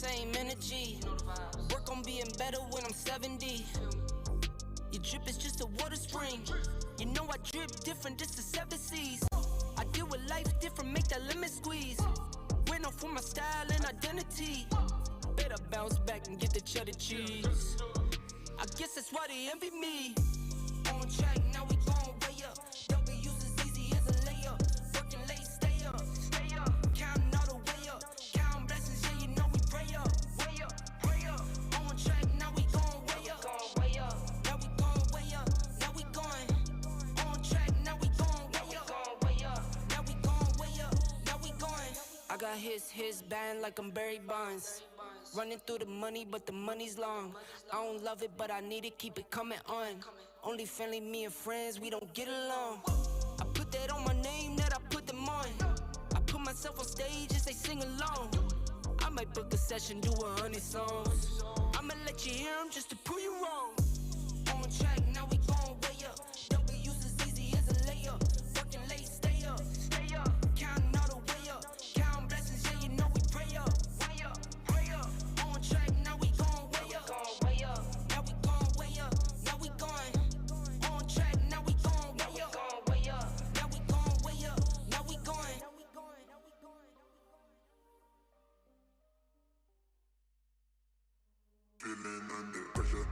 same energy. Work on being better when I'm 70. Your drip is just a water spring. You know I drip different, just the 7 seas. I deal with life different, make that limit squeeze. Went off for my style and identity. Better bounce back and get the cheddar cheese. I guess that's why they envy me. On track, now we going way up. W's as easy as a layup. Working late, stay up. Counting all the way up. Counting blessings, yeah, you know we pray up. Way up, pray up. On track, now we going way up. Now we going way up. Now we going. On track, now we going way up. Now we going way up. Now we going. I got his band like I'm Barry Bonds. Running through the money, but the money's long. I don't love it, but I need it, keep it coming on. Only family, me and friends, we don't get along. I put that on my name, that I put them on. I put myself on stage as they sing along. I might book a session, do 100 songs. I'ma let you hear them just to prove you wrong. On track, now we going way up. W's as easy as a layup. Working late, stay up. Counting all the way up. Counting blessings, yeah, you know we pray up. On track, now we going way up. Now we going way up. Now we going. On track, now we going way up. Now we going way up. Now we going. Feeling under pressure.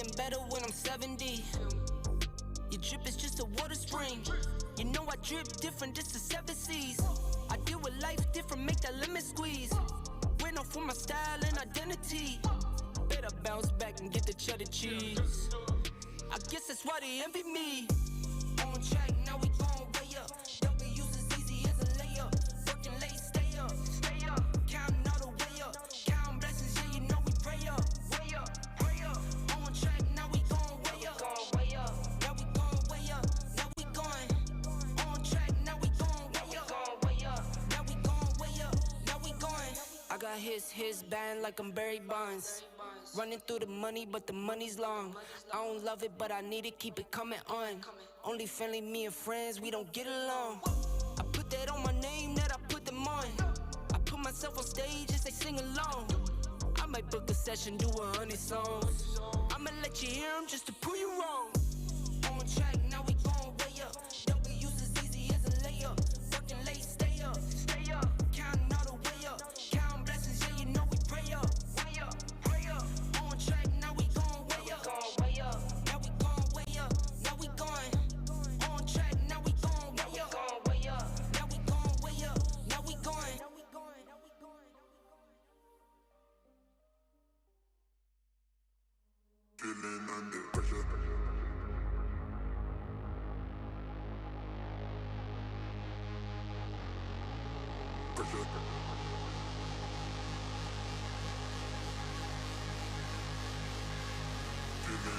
being better when I'm 70. Your drip is just a water spring. You know I drip different, just the 7 seas. I deal with life different, make that lemon squeeze. Went off for my style and identity. Better bounce back and get the cheddar cheese. I guess that's why they envy me. On track, now we going way up. W's as easy as a layup. Working late, stay up, stay up. Counting all the way up. Counting blessings, yeah, you know we pray up. Way up, pray up. On track, now we going way up. Going way up. Now we going way up. Now we going. On track, now we going way up. Going way up. Now we going way up. Now we going. I got his band like I'm Barry Bonds. Running through the money, but the money's long. I don't love it, but I need it, keep it coming on. Only friendly, me and friends, we don't get along. I put that on my name, that I put them on. I put myself on stage and they sing along. I might book a session, do 100 songs. I'ma let you hear them just to prove you wrong. On track, now we going way up. W's as easy as a layup. Working late, stay up, stay up. Counting all the way up. Counting blessings, yeah, you know we pray up. Way up, pray up. On track, now we going way up. Going way up. Now we going way up. Now we going. On track, now we going way up. Going way up. Now we going way up. Now we going. Feeling under pressure. Pressure. Feeling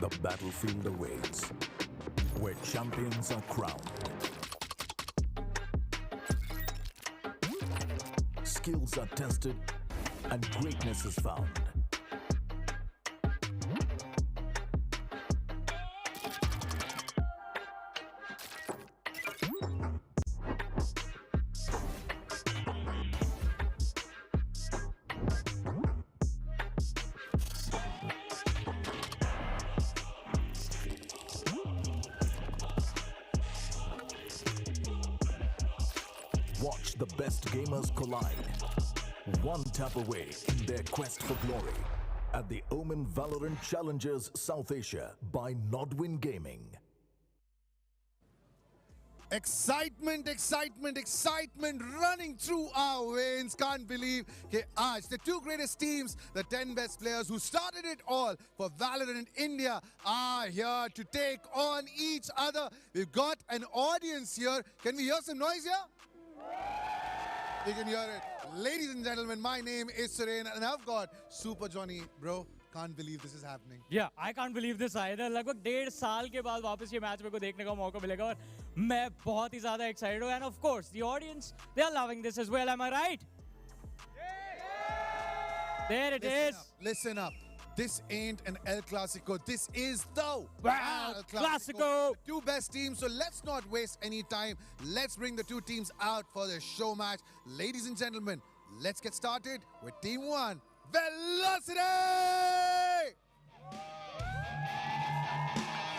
The battlefield awaits, where champions are crowned. Skills are tested, and greatness is found. Watch the best gamers collide, one tap away in their quest for glory at the Omen Valorant Challengers South Asia by Nodwin Gaming. Excitement, excitement, excitement running through our veins. Can't believe that the two greatest teams, the 10 best players who started it all for Valorant India, are here to take on each other. We've got an audience here. Can we hear some noise here? You can hear it. Ladies and gentlemen, my name is Suren and I've got Super Johnny. Bro, can't believe this is happening. Yeah, I can't believe this either. लगभग 1.5 साल के बाद वापस ये match मेरे को देखने का मौका मिलेगा और मैं बहुत ही ज़्यादा excited हूँ. And of course, the audience, they are loving this as well. Am I right? Yeah. There it is. Listen up. This ain't an El Clasico. This is the Clasico. The two best teams. So let's not waste any time. Let's bring the two teams out for the show match. Ladies and gentlemen, let's get started with Team 1, Velocity!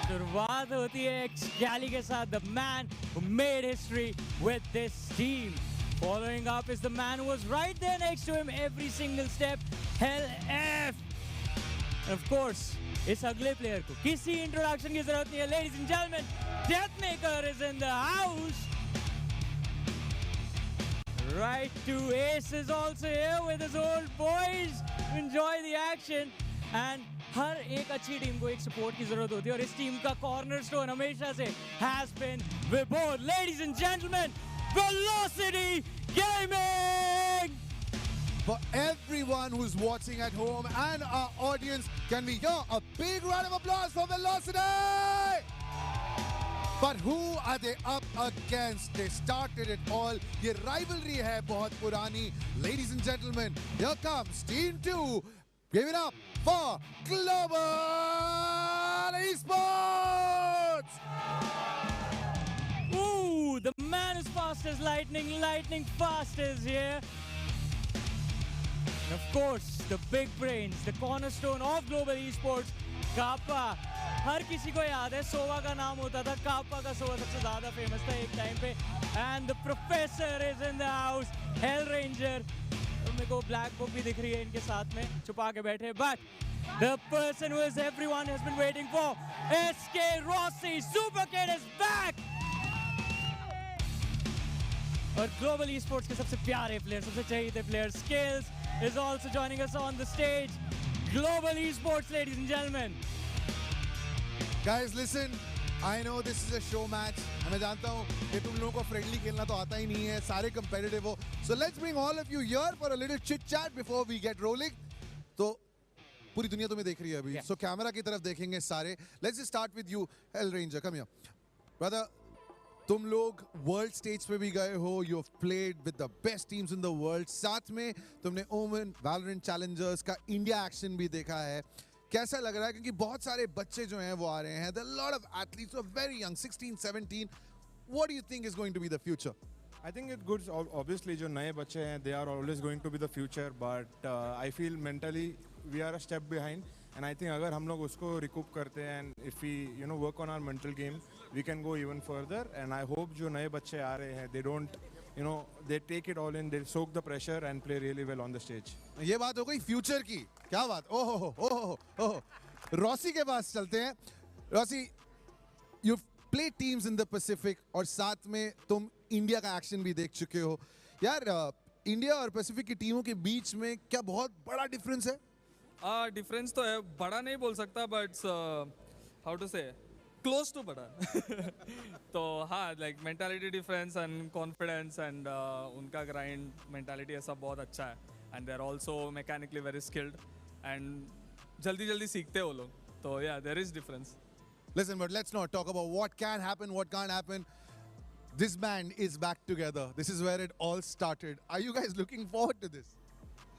शुरुआत होती है Gally के साथ, the man who made history with this team. Following up is the man who was right there next to him every single step, Hell F. And of course, इस अगले player को किसी introduction की जरूरत नहीं है. Ladies and gentlemen, Deathmaker is in the house. Right to Ace is also here with his old boys to enjoy the action. And हर एक अच्छी टीम को एक सपोर्ट की जरूरत होती है और इस टीम का कॉर्नरस्टोन हमेशा से has been Vibhorr. Ladies and gentlemen, Velocity Gaming! For everyone who's watching at home and our audience, can we hear a big round of applause for Velocity? But who are they up against? They started it all. ये rivalry है बहुत पुरानी. Ladies and gentlemen, here comes Team 2. Give it up for Global Esports! Ooh, the man is fast as lightning, lightning fast as here. And of course, the big brains, the cornerstone of Global Esports, Kappa. हर किसी को याद है सोवा का नाम होता था, कापा का सोवा सबसे ज्यादा फेमस था एक टाइम पे. And the professor is in the house, Hell Ranger. मेरे को ब्लैक बुक भी दिख रही है इनके साथ में छुपा के बैठे. But the person who is everyone has been waiting for, SK Rossi, Super Kid is back. और Global Esports के सबसे प्यारे प्लेयर, सबसे चहेते player, Skillz is also joining us on the stage. Global Esports, ladies and gentlemen. Guys, listen. I know this is a show match. मैं जानता हूँ कि तुम लोगों को फ्रेंडली खेलना तो आता ही नहीं है, सारे competitive हो. So let's bring all of you here for a little chit chat before we get rolling. तो पूरी दुनिया तुम्हें देख रही है अभी. So कैमरा की तरफ देखेंगे सारे. Let's just start with you, Hell Ranger. Come here, brother. तुम लोग वर्ल्ड स्टेज पे भी गए हो. You have played with the best teams in the world. साथ में तुमने ओमन वैलोरेंट चैलेंजर्स का इंडिया एक्शन भी देखा है. कैसा लग रहा है? क्योंकि बहुत सारे बच्चे जो हैं वो आ रहे हैं. There are a lot of athletes who are very young, 16, 17. What do you think is going to be the future? I think it's good. Obviously, जो नए बच्चे हैं, they are always going to be the future. But I feel mentally we are a step behind. And I think अगर हम लोग उसको recoup करते हैं, and if we work on our mental game, we can go even further. And I hope जो नए बच्चे आ रहे हैं, they don't, they take it all in, they soak the pressure and play really well on the stage. ये बात हो गई future की. क्या बात? ओहो. रॉसी के पास चलते हैं. Rossi, you've played teams in the Pacific और साथ में तुम इंडिया का एक्शन भी देख चुके हो. यार, इंडिया और पैसिफिक की टीमों के बीच में क्या बहुत बड़ा डिफरेंस है? डिफरेंस तो है, बड़ा नहीं बोल सकता, but how to say close to बड़ा. तो हाँ, like mentality difference and confidence and उनका ग्राइंड मेंटालिटी ऐसा बहुत अच्छा है. And they are also mechanically very skilled and जल्दी सीखते हैं वो लोग. तो yeah, there is difference. Listen, but let's not talk about what can happen, what can't happen. This band is back together. This is where it all started. Are you guys looking forward to this?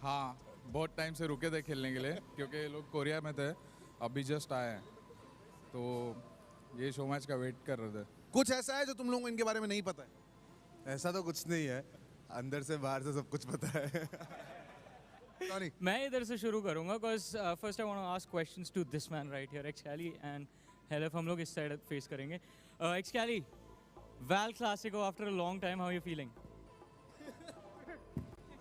हाँ, बहुत time से रुके थे खेलने के लिए क्योंकि ये लोग कोरिया में थे, अभी जस्ट आए हैं, तो ये शो मैच का वेट कर रहे थे. कुछ ऐसा है जो तुम लोगों को इनके बारे में नहीं पता है? ऐसा तो कुछ नहीं है, अंदर से बाहर से सब कुछ पता है. मैं इधर से शुरू करूंगा because first I want to ask questions to this man right here, Xcali and Helef. हम लोग इस साइड फेस करेंगे. Xcali, VAL'Classico after a long time, how are you feeling?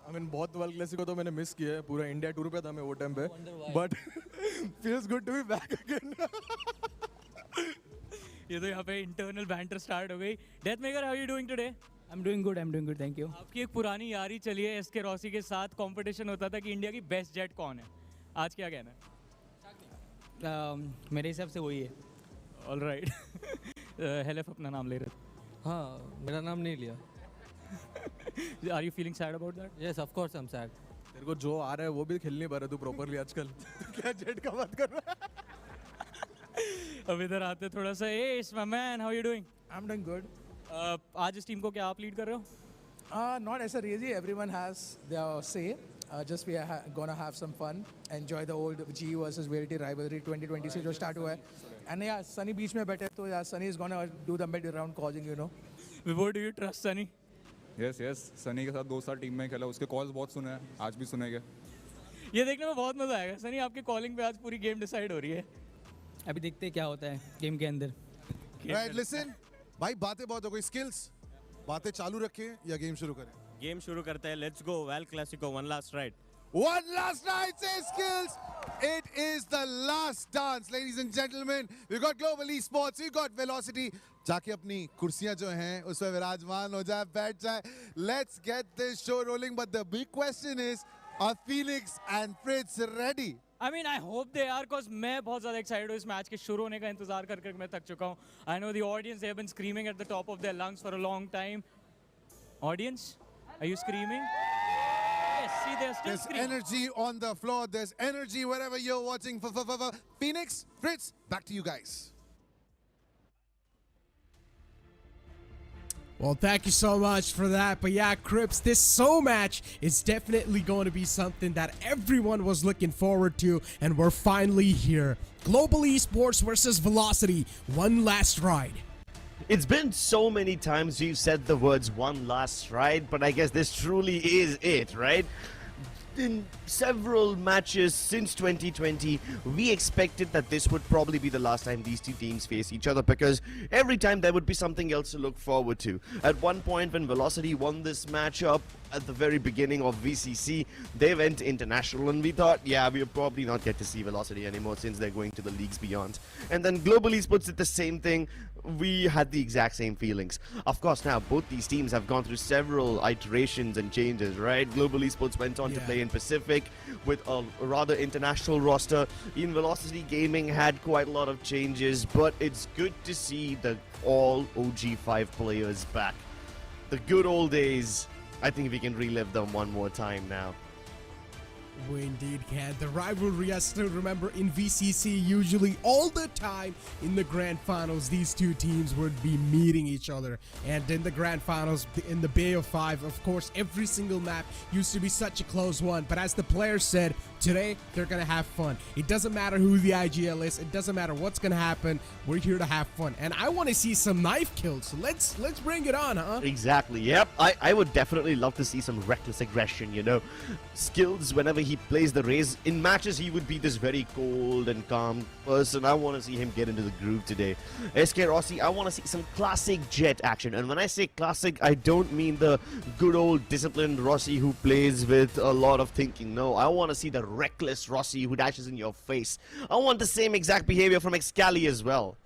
I mean, बहुत VAL'Classico तो मैंने मिस किया है. पूरा इंडिया टूर पे था मैं वो टाइम पे, but feels good to be back again. ये तो यहाँ पे इंटरनल बैंटर स्टार्ट हो गई. Deathmaker, how are you doing today? I'm doing good, thank you. आपकी एक पुरानी यारी चली है SK रॉसी के साथ. कंपटीशन होता था कि इंडिया की बेस्ट जेट कौन है. आज क्या कहना है? मेरे हिसाब से वही है. All right. हेलेफ अपना नाम ले रहे थे. हाँ, मेरा नाम नहीं लिया. Are you feeling sad about that? Yes, of course I am sad. तेरे को जो आ रहा है वो भी खेल नहीं पा रहा तू प्रॉपर्ली आजकल. क्या जेट का बात कर रहा है? अब इधर आते थोड़ा सा. Yes my man, how are you doing? I am doing good. आज इस टीम को क्या आप लीड कर रहे हो? Not as a really, everyone has their say. Just we are gonna have some fun, enjoy the old G versus VLT rivalry 2020 से जो start हुआ है. And yeah, Sunny बीच में बैठे तो yeah, Sunny is gonna do the mid round calling, Vibhorr, do you trust Sunny? Yes, Sunny के साथ 2 साल टीम में खेला, उसके कॉल्स बहुत सुने हैं, आज भी सुनेंगे. ये देखने में बहुत मजा आएगा. सनी, आपके कॉलिंग पे आज पूरी गेम डिसाइड हो रही है. अभी देखते हैं क्या होता है गेम के अंदर. Right, listen, भाई बातें बहुत हो गई. Skillz, बातें चालू रखें या गेम शुरू करें? गेम शुरू करते हैं. Let's go. VAL'Classico, one last ride. One last night, says Skillz. It is the last dance, ladies and gentlemen. We've got Global Esports, we've got Velocity. जाके अपनी कुर्सियां जो हैं उस पर विराजमान हो जाए, बैठ जाए. Let's get this show rolling. But the big question is, are Felix and Fritz ready? I mean, I hope they are, because मैं बहुत ज़्यादा excited हूँ इस मैच के शुरू होने का इंतज़ार कर मैं थक चुका हूँ. I know the audience, they have been screaming at the top of their lungs for a long time. Audience, are you screaming? Yes, see, they're still There's screaming. energy on the floor. There's energy wherever you're watching. Phoenix, Fritz, back to you guys. Well, thank you so much for that. But yeah, Crips, this SHOWMATCH is definitely going to be something that everyone was looking forward to, and we're finally here. Global Esports versus Velocity, one last ride. It's been so many times we've said the words one last ride, but I guess this truly is it, right? In several matches since 2020, we expected that this would probably be the last time these two teams face each other, because every time there would be something else to look forward to. At one point when Velocity won this matchup at the very beginning of VCC, they went international and we thought, yeah, we'll probably not get to see Velocity anymore since they're going to the leagues beyond. And then Global Esports did the same thing. We had the exact same feelings. Of course, now both these teams have gone through several iterations and changes, right? Global Esports went on to play in Pacific with a rather international roster. Even Velocity Gaming had quite a lot of changes, but it's good to see the all OG5 players back. The good old days, I think we can relive them one more time now. We indeed can. The rivalry, I still remember in VCC, usually all the time in the grand finals, these two teams would be meeting each other. And in the grand finals, in the Bay of Five, of course, every single map used to be such a close one. But as the players said, today they're going to have fun. It doesn't matter who the IGL is. It doesn't matter what's going to happen. We're here to have fun. And I want to see some knife kills. So let's bring it on, huh? Exactly, yep. I would definitely love to see some reckless aggression, you know. Skillz, whenever he plays the Raze, in matches he would be this very cold and calm person. I want to see him get into the groove today. SK Rossi, I want to see some classic Jet action. And when I say classic, I don't mean the good old disciplined Rossi who plays with a lot of thinking. No, I want to see the reckless Rossi who dashes in your face. I want the same exact behavior from Excali as well.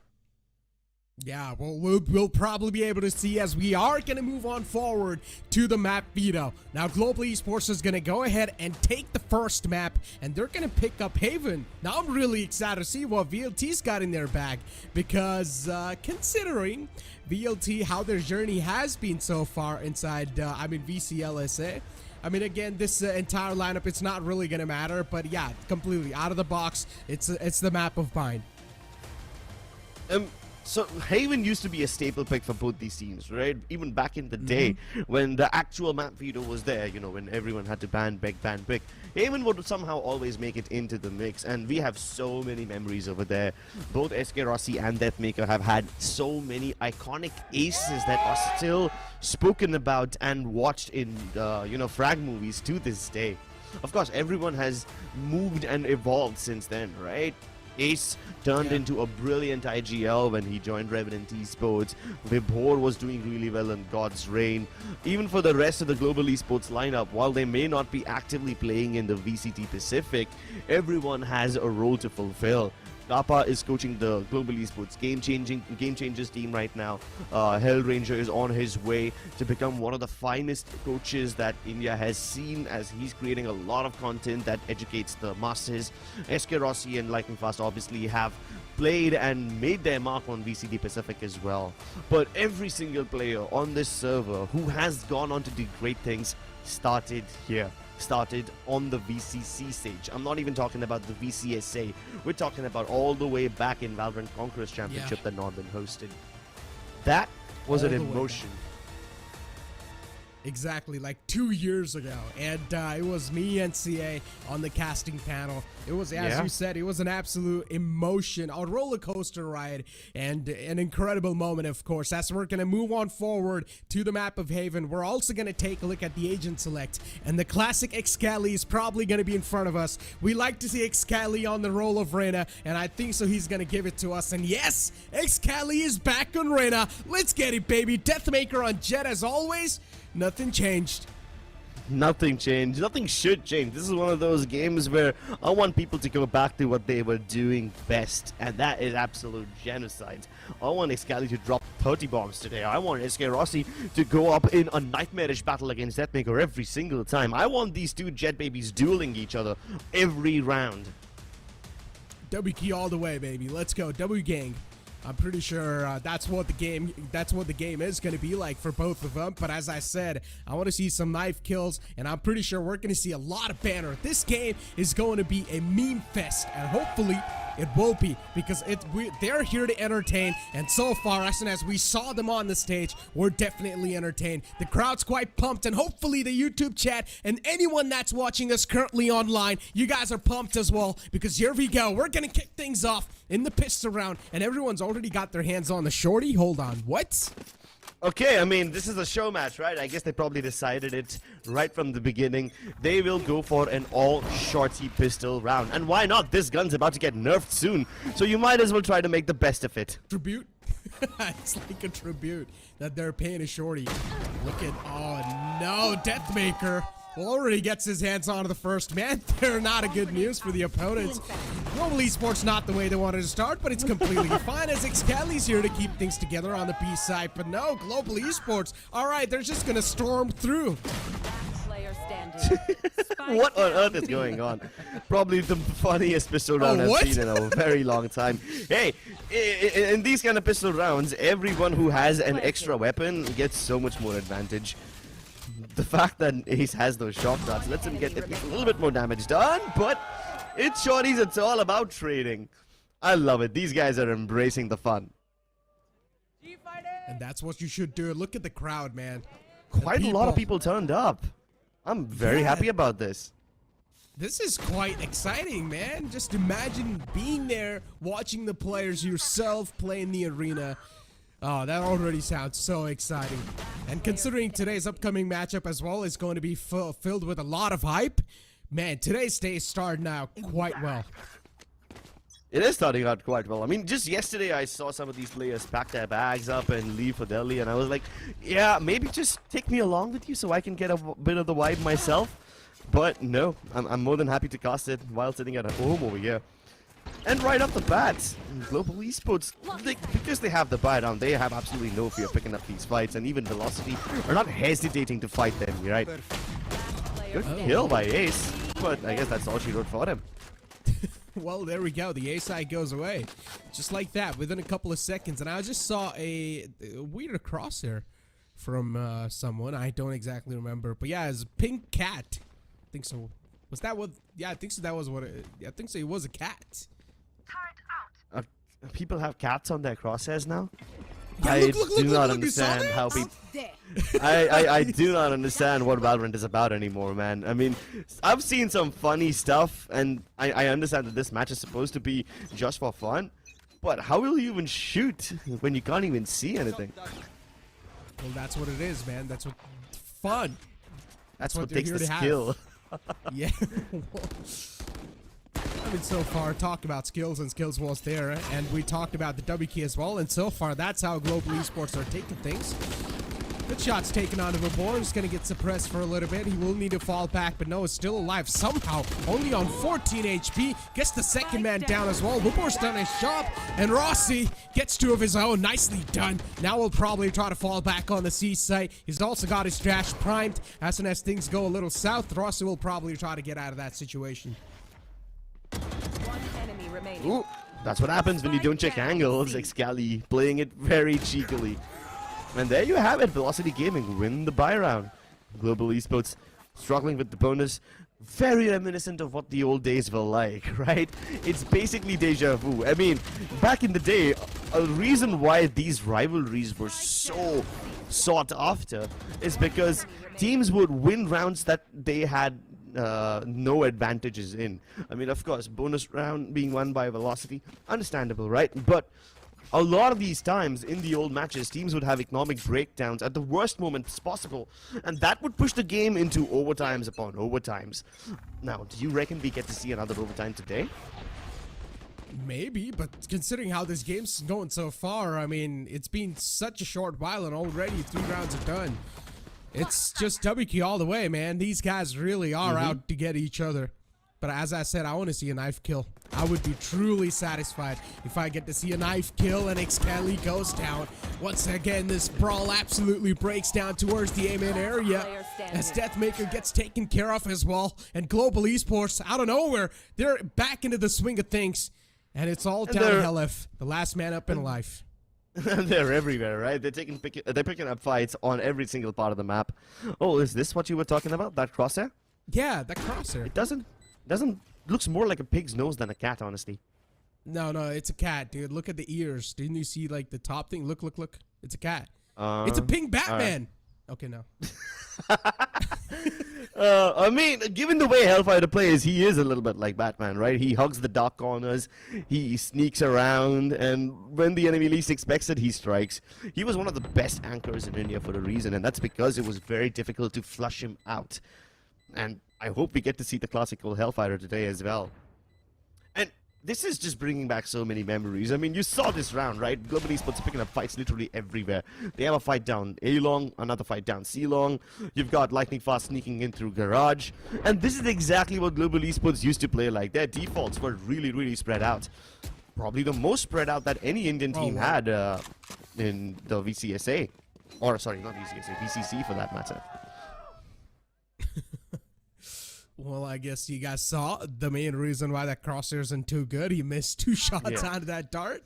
Yeah, well, we'll probably be able to see as we are going to move on forward to the map veto. Now, Global Esports is going to go ahead and take the first map, and they're going to pick up Haven. Now, I'm really excited to see what VLT's got in their bag, because considering VLT, how their journey has been so far inside, VCLSA, I mean, again, this entire lineup, it's not really going to matter, but yeah, completely out of the box, it's the map of Bind. So Haven used to be a staple pick for both these teams, right? Even back in the day when the actual map veto was there, you know, when everyone had to ban pick. Haven would somehow always make it into the mix, and we have so many memories over there. Both SK Rossi and Deathmaker have had so many iconic aces that are still spoken about and watched in, frag movies to this day. Of course, everyone has moved and evolved since then, right? Ace turned into a brilliant IGL when he joined Revenant Esports. Vibhorr was doing really well in God's Reign. Even for the rest of the Global Esports lineup, while they may not be actively playing in the VCT Pacific, everyone has a role to fulfill. Kappa is coaching the Global Esports Game Changers team right now. Hellranger is on his way to become one of the finest coaches that India has seen, as he's creating a lot of content that educates the masses. SK Rossi and Lightning Fast obviously have played and made their mark on VCT Pacific as well. But every single player on this server who has gone on to do great things started here. Started on the VCC stage. I'm not even talking about the VCSA. We're talking about all the way back in Valorant Conquerors Championship that Nodwin hosted. That was an emotion. Exactly, like 2 years ago, and it was me and CA on the casting panel. It was, as you said, it was an absolute emotion, a roller coaster ride, and an incredible moment, of course. As we're going to move on forward to the map of Haven, we're also going to take a look at the agent select, and the classic Excali is probably going to be in front of us. We like to see Excali on the role of Reyna, and I think so he's going to give it to us. And yes, Excali is back on Reyna. Let's get it, baby. Deathmaker on Jet as always. Nothing changed. Nothing changed. Nothing should change. This is one of those games where I want people to go back to what they were doing best, and that is absolute genocide. I want Excali to drop 30 bombs today. I want SK Rossi to go up in a nightmarish battle against Deathmaker every single time. I want these two Jet babies dueling each other every round. W key all the way, baby. Let's go, W gang. I'm pretty sure that's what the game is going to be like for both of them. But as I said, I want to see some knife kills, and I'm pretty sure we're going to see a lot of banner. This game is going to be a meme fest, and hopefully it will be, because they're here to entertain, and so far, as soon as we saw them on the stage, we're definitely entertained. The crowd's quite pumped, and hopefully the YouTube chat and anyone that's watching us currently online, you guys are pumped as well, because here we go. We're gonna kick things off in the pistol round, and everyone's already got their hands on the shorty. Hold on, what? Okay, I mean, this is a show match, right? I guess they probably decided it right from the beginning. They will go for an all-shorty pistol round. And why not? This gun's about to get nerfed soon, so you might as well try to make the best of it. Tribute? It's like a tribute that they're paying a shorty. Look at, oh no, Deathmaker already gets his hands onto the first man. They're not a good news for the opponents. Global Esports not the way they wanted to start, but it's completely fine, as Excali's here to keep things together on the B side. But no, Global Esports, all right, they're just gonna storm through. What on earth is going on? Probably the funniest pistol round I've seen in a very long time. Hey, in these kind of pistol rounds, everyone who has an extra weapon gets so much more advantage. The fact that Ace has those shot darts lets him get at least a little bit more damage done, but it's shorties, it's all about trading. I love it. These guys are embracing the fun. And that's what you should do. Look at the crowd, man. Quite a lot of people turned up. I'm very happy about this. This is quite exciting, man. Just imagine being there, watching the players yourself play in the arena. Oh, that already sounds so exciting. And considering today's upcoming matchup as well is going to be filled with a lot of hype, man, today's day is starting out quite well. It is starting out quite well. I mean, just yesterday I saw some of these players pack their bags up and leave for Delhi, and I was like, yeah, maybe just take me along with you so I can get a bit of the vibe myself. But no, I'm more than happy to cast it while sitting at home over here. And right off the bat, Global Esports, because they have the buy down, they have absolutely no fear picking up these fights, and even Velocity are not hesitating to fight them, right? Good kill by Ace, but I guess that's all she wrote for him. Well, there we go. The A side goes away. Just like that, within a couple of seconds. And I just saw a weird crosshair from someone. I don't exactly remember. But yeah, it's a pink cat. I think so. Was that what? Yeah, I think so. That was what I think so. It was a cat. People have cats on their crosshairs now? Yeah, I do not understand how people... I do not understand what Valorant is about anymore, man. I mean, I've seen some funny stuff, and I understand that this match is supposed to be just for fun, but how will you even shoot when you can't even see anything? Well, that's what it is, man. That's what... Fun. That's what takes the skill. Yeah. I mean, so far, talked about Skillz, and Skillz was there, and we talked about the W key as well, and so far, that's how Global Esports are taking things. Good shots taken onto Vibhorr. He's going to get suppressed for a little bit. He will need to fall back, but no, is still alive somehow. Only on 14 HP. Gets the second man down as well. Vibhorr's done his job, and Rossi gets two of his own. Nicely done. Now we'll probably try to fall back on the C site. He's also got his trash primed. As soon as things go a little south, Rossi will probably try to get out of that situation. Ooh, that's what happens when you don't check angles. Excali playing it very cheekily. And there you have it. Velocity Gaming win the buy round. Global Esports struggling with the bonus. Very reminiscent of what the old days were like, right? It's basically deja vu. I mean, back in the day, a reason why these rivalries were so sought after is because teams would win rounds that they had no advantages in. I mean, of course, bonus round being won by Velocity, understandable, right? But a lot of these times in the old matches, teams would have economic breakdowns at the worst moments possible, and that would push the game into overtimes upon overtimes. Now, do you reckon we get to see another overtime today? Maybe, but considering how this game's going so far, I mean, it's been such a short while, and already 3 rounds are done. It's just W key all the way, man. These guys really are out to get each other. But as I said, I want to see a knife kill. I would be truly satisfied if I get to see a knife kill and Excali goes down. Once again, this brawl absolutely breaks down towards the A-main area as Deathmaker gets taken care of as well. And Global Esports, out of nowhere, they're back into the swing of things. And it's all And downhill if the last man up in life. They're everywhere, right? They're picking up fights on every single part of the map. Oh, is this what you were talking about? That crosshair? Yeah, that crosshair. It doesn't looks more like a pig's nose than a cat, honestly. No, it's a cat, dude. Look at the ears. Didn't you see like the top thing? Look. It's a cat. It's a pink Batman. Okay, no. I mean, given the way Hellfighter plays, he is a little bit like Batman, right? He hugs the dark corners, he sneaks around, and when the enemy least expects it, he strikes. He was one of the best anchors in India for a reason, and that's because it was very difficult to flush him out. And I hope we get to see the classical Hellfighter today as well. And this is just bringing back so many memories. I mean, you saw this round, right? Global Esports are picking up fights literally everywhere. They have a fight down A-Long, another fight down C-Long. You've got Lightning Fast sneaking in through Garage. And this is exactly what Global Esports used to play like. Their defaults were really, really spread out. Probably the most spread out that any Indian team had in the VCSA. Or, sorry, not VCSA, VCC for that matter. Well, I guess you guys saw the main reason why that crosshair isn't too good. He missed 2 shots out of that dart.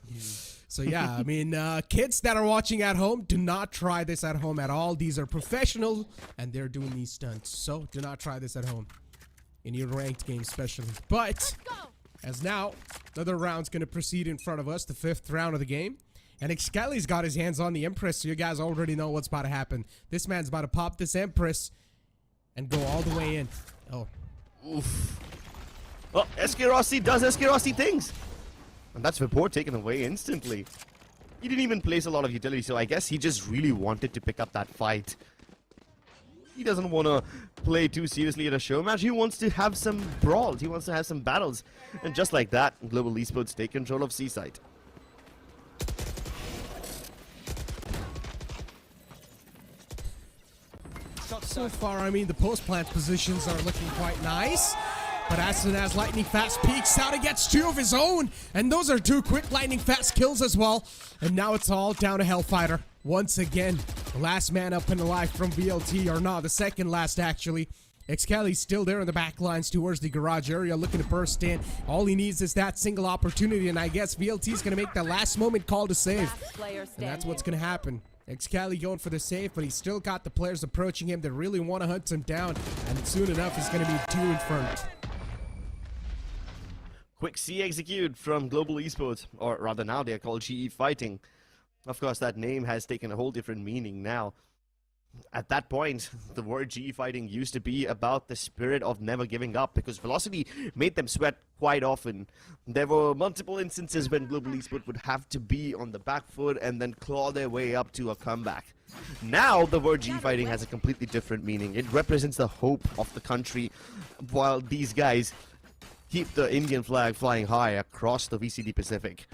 So, yeah, I mean, kids that are watching at home, do not try this at home at all. These are professionals, and they're doing these stunts. So, do not try this at home. In your ranked game, especially. But, as now, another round's going to proceed in front of us, the 5th round of the game. And Xkelly's got his hands on the Empress, so you guys already know what's about to happen. This man's about to pop this Empress and go all the way in. Oh. Oof. Oh, SK Rossi does SK Rossi things. And that's Vibhorr taken away instantly. He didn't even place a lot of utility, so I guess he just really wanted to pick up that fight. He doesn't want to play too seriously at a show match. He wants to have some brawls. He wants to have some battles. And just like that, Global Esports take control of C-Site. So far, I mean, the post-plant positions are looking quite nice. But as soon as Lightning Fast peeks out, he gets 2 of his own. And those are 2 quick Lightning Fast kills as well. And now it's all down to Hellfighter. Once again, the last man up and alive from VLT, or not, the second last actually. Xkelly's still there in the back lines towards the garage area looking to burst in. All he needs is that single opportunity, and I guess VLT's going to make the last moment call to save. And that's what's going to happen. Xkelly going for the save, but he's still got the players approaching him that really want to hunt him down. And soon enough, he's going to be 2 in front. Quick C execute from Global Esports, or rather now they are called GE Fighting. Of course, that name has taken a whole different meaning now. At that point, the word GE Fighting used to be about the spirit of never giving up, because Velocity made them sweat quite often. There were multiple instances when Global Esports would have to be on the back foot and then claw their way up to a comeback. Now, the word GE Fighting has a completely different meaning. It represents the hope of the country, while these guys keep the Indian flag flying high across the VCD Pacific.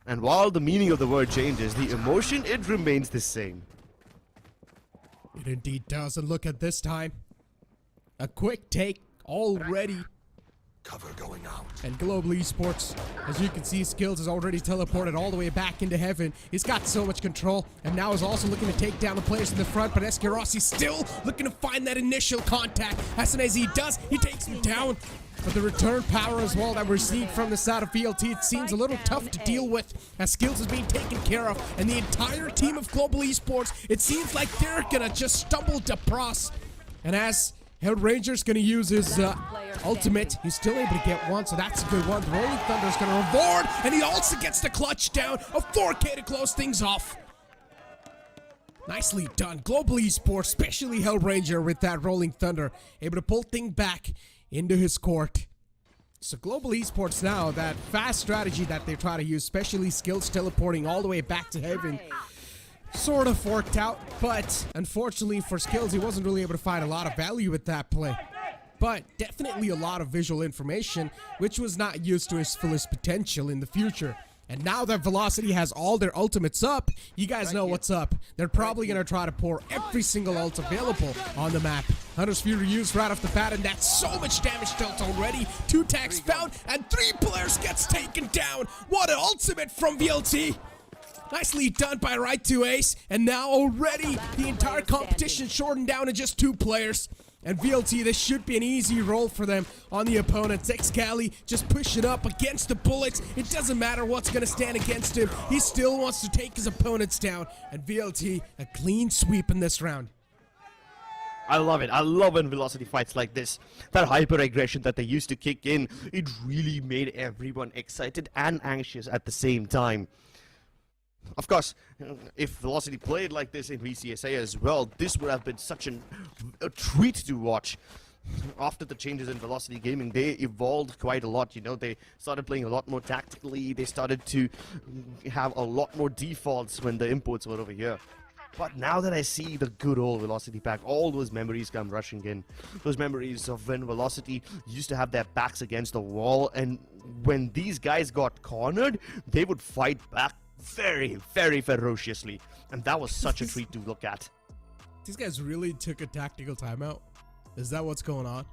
And while the meaning of the word changes, the emotion, it remains the same. It indeed does, and look at this time. A quick take already. Cover going out. And Global Esports, as you can see, Skillz is already teleported all the way back into heaven. He's got so much control, and now is also looking to take down the players in the front, but SK Rossi's still looking to find that initial contact. As soon as he does, he takes him down. But the return power as well that we're seeing from the side of VLT, it seems a little tough to deal with as Skillz is being taken care of. And the entire team of Global Esports, it seems like they're gonna just stumble to pros. And as Hellranger's gonna use his ultimate, he's still able to get one, so that's a good one. The Rolling Thunder's gonna reward, and he also gets the clutch down of 4K to close things off. Nicely done. Global Esports, especially Hellranger with that Rolling Thunder, able to pull things back into his court. So Global Esports now, that fast strategy that they try to use, especially Skillz teleporting all the way back to heaven, sort of worked out, but unfortunately for Skillz, he wasn't really able to find a lot of value with that play. But definitely a lot of visual information, which was not used to his fullest potential in the future. And now that Velocity has all their ultimates up, you guys know what's up. They're probably going to try to pour every single ult available on the map. Hunter's Fury used right off the bat, and that's so much damage dealt already. 2 tags found, and 3 players gets taken down. What an ultimate from VLT. Nicely done by Right to Ace, and now already the entire competition shortened down to just 2 players. And VLT, this should be an easy roll for them on the opponents. Excali just push it up against the bullets. It doesn't matter what's going to stand against him. He still wants to take his opponents down. And VLT, a clean sweep in this round. I love it. I love when Velocity fights like this. That hyper-aggression that they used to kick in, it really made everyone excited and anxious at the same time. Of course, if Velocity played like this in VCSA as well, this would have been such a treat to watch. After the changes in Velocity Gaming, they evolved quite a lot. You know, they started playing a lot more tactically. They started to have a lot more defaults when the imports were over here. But now that I see the good old Velocity pack, all those memories come rushing in. Those memories of when Velocity used to have their backs against the wall, and when these guys got cornered, they would fight back very, very ferociously. And that was such a treat to look at. These guys really took a tactical timeout. Is that what's going on?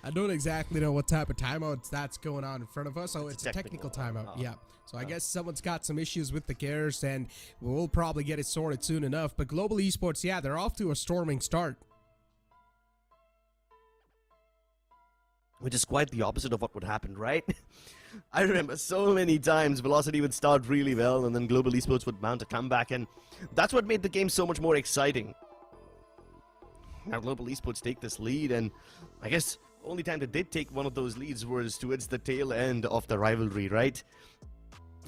I don't exactly know what type of timeout that's going on in front of us. Oh, it's a technical timeout. Yeah. So I guess someone's got some issues with the gears, and we'll probably get it sorted soon enough. But Global Esports, yeah, they're off to a storming start. Which is quite the opposite of what would happen, right? I remember so many times Velocity would start really well, and then Global Esports would mount a comeback, and that's what made the game so much more exciting. Now Global Esports take this lead, and I guess only time they did take one of those leads was towards the tail end of the rivalry, right?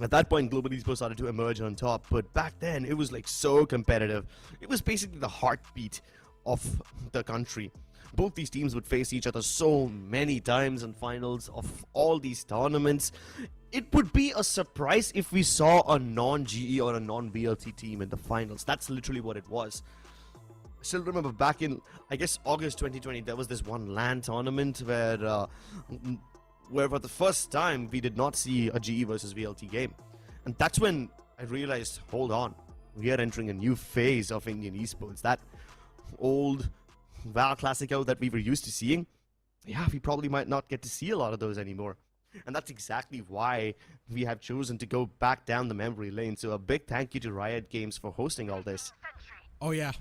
At that point, Global Esports started to emerge on top, but back then, it was like so competitive. It was basically the heartbeat of the country. Both these teams would face each other so many times in finals of all these tournaments. It would be a surprise if we saw a non-GE or a non-VLT team in the finals. That's literally what it was. I still remember back in, I guess, August 2020, there was this one LAN tournament where for the first time we did not see a GE versus VLT game. And that's when I realized, hold on, we are entering a new phase of Indian esports. That old VAL'Classico that we were used to seeing, yeah, we probably might not get to see a lot of those anymore. And that's exactly why we have chosen to go back down the memory lane. So a big thank you to Riot Games for hosting all this. Oh yeah,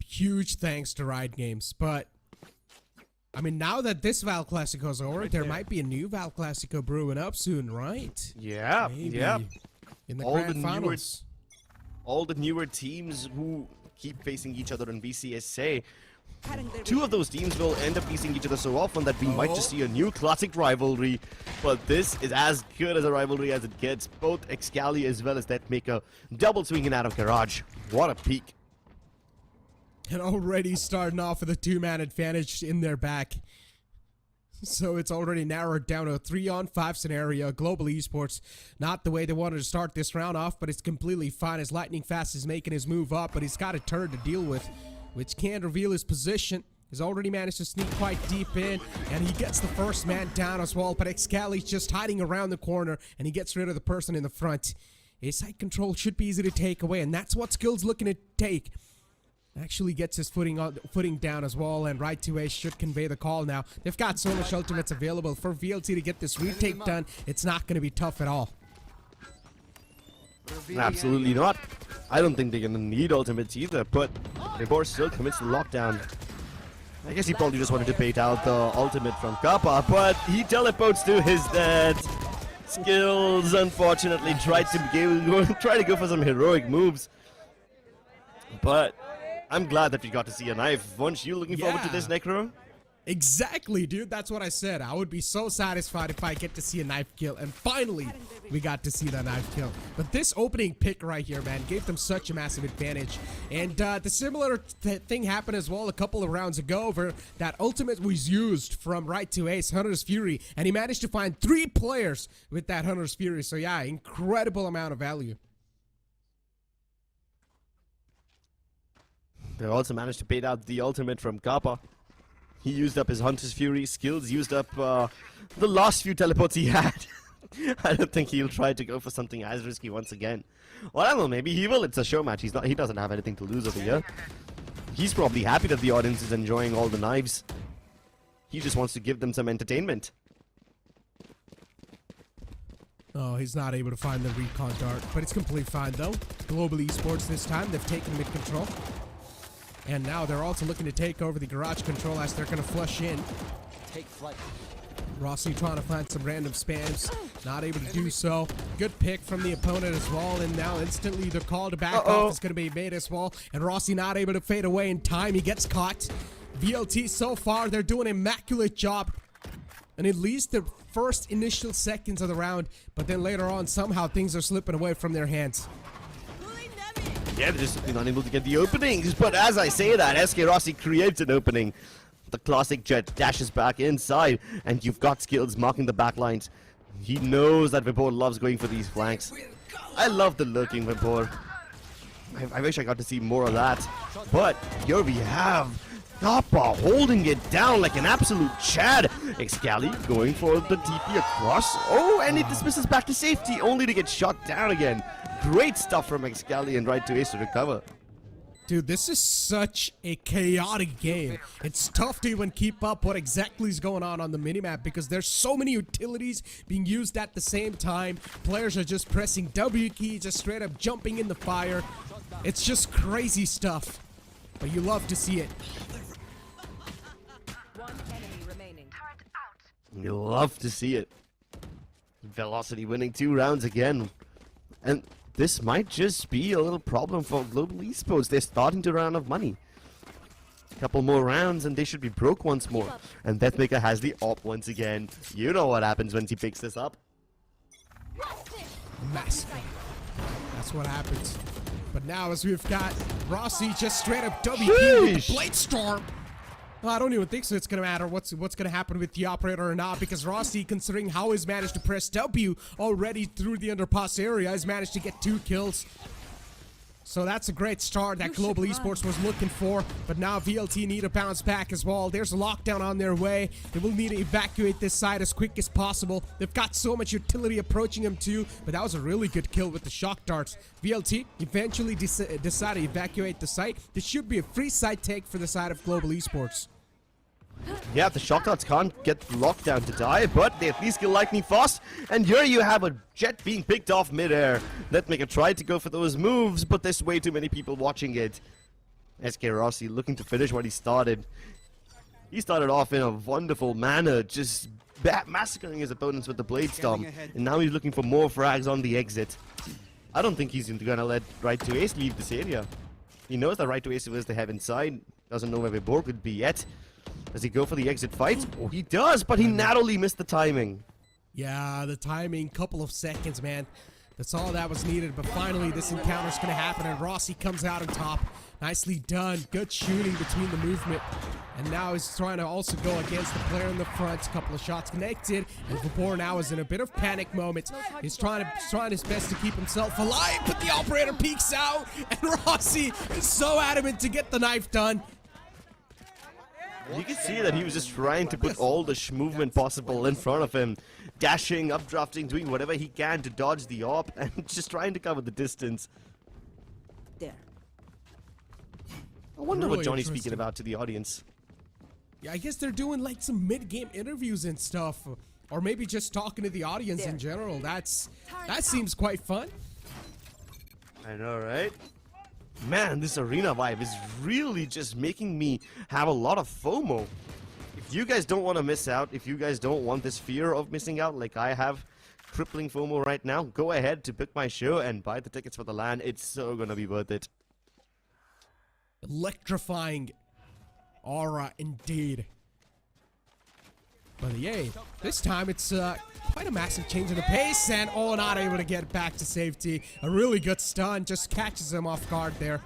huge thanks to Riot Games. But I mean, now that this VAL'Classico is over, there might be a new VAL'Classico brewing up soon, right? Yeah, maybe. yeah. In the grand finals. All the newer teams who keep facing each other in VCSA, two of those teams will end up facing each other so often that we might just see a new classic rivalry. But this is as good as a rivalry as it gets. Both Excali as well as Deathmaker double swinging out of Garage. What a peak. And already starting off with a 2-man advantage in their back. So it's already narrowed down to a 3-on-5 scenario. Global Esports, not the way they wanted to start this round off, but it's completely fine as Lightning Fast is making his move up, but he's got a turret to deal with, which can't reveal his position. He's already managed to sneak quite deep in, and he gets the first man down as well, but Excali's just hiding around the corner, and he gets rid of the person in the front. His side control should be easy to take away, and that's what Skillz looking to take. Actually gets his footing down as well, and Right to Ace should convey the call now. They've got so much ultimates available for VLT to get this retake done. It's not going to be tough at all. Absolutely not. I don't think they're going to need ultimates either, but Vibhorr still commits the lockdown. I guess he probably just wanted to bait out the ultimate from Kappa, but he teleports to his death. Skillz, unfortunately, tried to go for some heroic moves, but I'm glad that we got to see a knife. Weren't you looking forward to this, Necro? Exactly, dude. That's what I said. I would be so satisfied if I get to see a knife kill. And finally, we got to see that knife kill. But this opening pick right here, man, gave them such a massive advantage. And the similar thing happened as well a couple of rounds ago where that ultimate was used from Right to Ace, Hunter's Fury. And he managed to find 3 players with that Hunter's Fury. So yeah, incredible amount of value. They also managed to bait out the ultimate from Kappa. He used up his Hunter's Fury. Skillz used up the last few teleports he had. I don't think he'll try to go for something as risky once again. Well, I don't know, maybe he will. It's a show match. He doesn't have anything to lose over here. He's probably happy that the audience is enjoying all the knives. He just wants to give them some entertainment. Oh, he's not able to find the recon dart, but it's completely fine though. Global Esports this time, they've taken mid control. And now they're also looking to take over the garage control as they're going to flush in. Take flight. Rossi trying to find some random spams, not able to do so. Good pick from the opponent as well, and now instantly the call to back off is going to be made as well. And Rossi not able to fade away in time. He gets caught. VLT so far, they're doing an immaculate job. And at least the first initial seconds of the round, but then later on, somehow things are slipping away from their hands. Yeah, they're just simply not able to get the openings. But as I say that, SK Rossi creates an opening. The classic Jet dashes back inside, and you've got Skillz marking the backlines. He knows that Vibhorr loves going for these flanks. I love the lurking Vibhorr. I wish I got to see more of that. But here we have Kappa holding it down like an absolute Chad. Excali going for the TP across. Oh, and it dismisses back to safety, only to get shot down again. Great stuff from Excali and right to ace to recover. Dude, this is such a chaotic game. It's tough to even keep up what exactly is going on the minimap because there's so many utilities being used at the same time. Players are just pressing W key, just straight up jumping in the fire. It's just crazy stuff, but you love to see it. You love to see it. Velocity winning 2 rounds again. And this might just be a little problem for Global Esports. They're starting to run out of money. A couple more rounds and they should be broke once more. And Deathmaker has the op once again. You know what happens when he picks this up. Massive. That's what happens. But now as we've got Rossi just straight up WP with the Blade Storm. Well, I don't even think so. It's going to matter what's going to happen with the operator or not, because Rossi, considering how he's managed to press W already through the underpass area, has managed to get 2 kills. So that's a great start that Global Esports was looking for, but now VLT need to bounce back as well. There's a lockdown on their way. They will need to evacuate this side as quick as possible. They've got so much utility approaching them too, but that was a really good kill with the shock darts. VLT eventually decided to evacuate the site. This should be a free site take for the side of Global Esports. Yeah, the shock darts can't get locked down to die, but they at least get lightning fast. And here you have a Jet being picked off midair. Netmaker tried to go for those moves, but there's way too many people watching it. SK Rossi looking to finish what he started. He started off in a wonderful manner, just massacring his opponents with the Blade Storm. And now he's looking for more frags on the exit. I don't think he's gonna let Right to Ace leave this area. He knows that Right to Ace is they have inside. Doesn't know where Vibhorr could be yet. Does he go for the exit fight? Oh, he does, but he narrowly missed the timing. Yeah, the timing, couple of seconds, man. That's all that was needed, but finally this encounter's going to happen, and Rossi comes out on top. Nicely done. Good shooting between the movement. And now he's trying to also go against the player in the front. A couple of shots connected, and Vibhorr now is in a bit of panic moment. He's trying his best to keep himself alive, but the operator peeks out, and Rossi is so adamant to get the knife done. You can see that he was just trying to put all the movement possible in front of him. Dashing, updrafting, doing whatever he can to dodge the op, and just trying to cover the distance. There. I wonder Really what Johnny's interesting. speaking about to the audience. Yeah, I guess they're doing like some mid-game interviews and stuff. Or maybe just talking to the audience in general. That seems quite fun. I know, right? Man, this arena vibe is really just making me have a lot of FOMO. If you guys don't want to miss out, if you guys don't want this fear of missing out like I have, crippling FOMO right now, go ahead to book my show and buy the tickets for the LAN. It's so gonna be worth it. Electrifying aura indeed. But yay, this time it's quite a massive change in the pace, and not able to get back to safety. A really good stun, just catches him off guard there.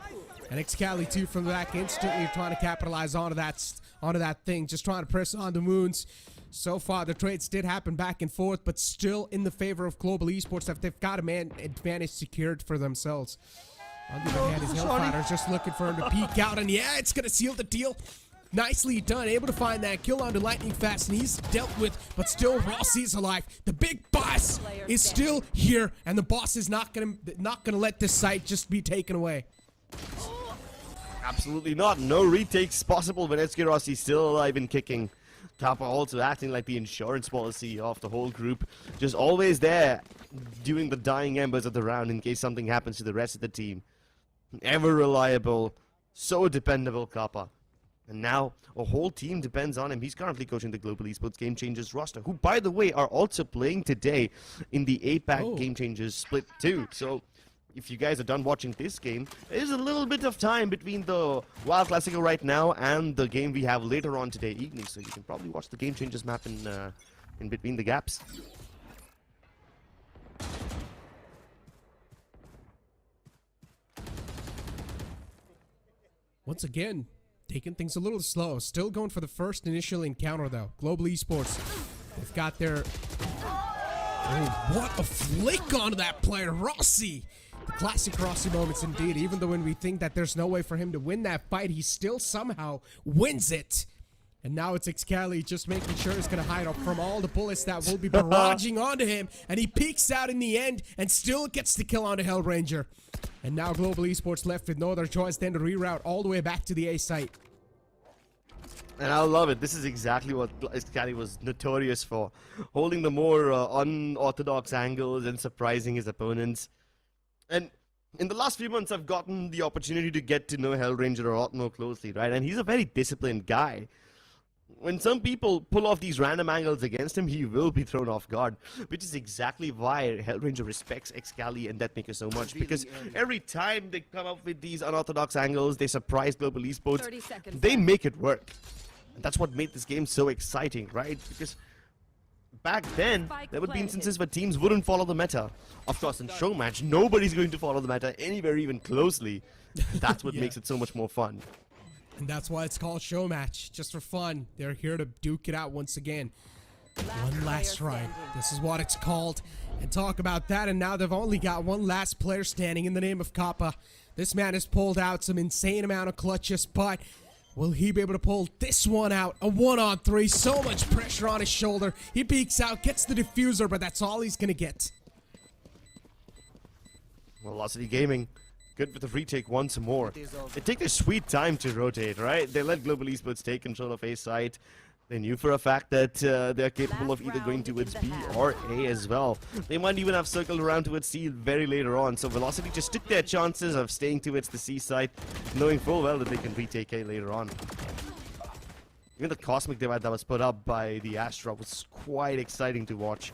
And Excali too from the back, instantly trying to capitalize onto that thing, just trying to press on the wounds. So far, the trades did happen back and forth, but still in the favor of Global Esports, that they've got a man advantage secured for themselves. On the other hand, his Hellfighter's just looking for him to peek out, and yeah, it's gonna seal the deal. Nicely done, able to find that kill onto Lightning Fast, and he's dealt with, but still Rossi's alive. The big boss is still here, and the boss is not gonna let this site just be taken away. Absolutely not. No retakes possible when SK Rossi's still alive and kicking. Kappa also acting like the insurance policy of the whole group. Just always there, doing the dying embers of the round in case something happens to the rest of the team. Ever reliable. So dependable, Kappa. And now a whole team depends on him. He's currently coaching the Global Esports Game Changers roster, who, by the way, are also playing today in the APAC Game Changers split too. So if you guys are done watching this game, there's a little bit of time between the VAL'Classico right now and the game we have later on today evening. So you can probably watch the Game Changers map in between the gaps. Once again, taking things a little slow. Still going for the first initial encounter, though. Global Esports, they've got their... Oh, what a flick onto that player, Rossi! The classic Rossi moments indeed. Even though when we think that there's no way for him to win that fight, he still somehow wins it. And now it's Excali just making sure he's going to hide up from all the bullets that will be barraging onto him. And he peeks out in the end and still gets the kill onto Hellranger. And now Global Esports left with no other choice than to reroute all the way back to the A site. And I love it. This is exactly what Excali was notorious for. Holding the more unorthodox angles and surprising his opponents. And in the last few months, I've gotten the opportunity to get to know Hellranger a lot more closely, right? And he's a very disciplined guy. When some people pull off these random angles against him, he will be thrown off guard, which is exactly why Hellranger respects Excali and Deathmaker so much, because every time they come up with these unorthodox angles, they surprise Global Esports, they make it work. And that's what made this game so exciting, right? Because back then, there would be instances where teams wouldn't follow the meta. Of course, in SHOWMATCH, nobody's going to follow the meta anywhere even closely. That's what makes it so much more fun. And that's why it's called SHOWMATCH, just for fun. They're here to duke it out once again. One last ride. This is what it's called. And talk about that, and now they've only got one last player standing in the name of Kappa. This man has pulled out some insane amount of clutches, but will he be able to pull this one out? A 1-on-3, so much pressure on his shoulder. He peeks out, gets the diffuser, but that's all he's gonna get. Velocity Gaming, good with the retake once more. They take their sweet time to rotate, right? They let Global Esports take control of A site. They knew for a fact that they're capable of either going towards B or A as well. They might even have circled around towards C very later on. So Velocity just took their chances of staying towards the C site, knowing full well that they can retake A later on. Even the Cosmic Divide that was put up by the Astra was quite exciting to watch.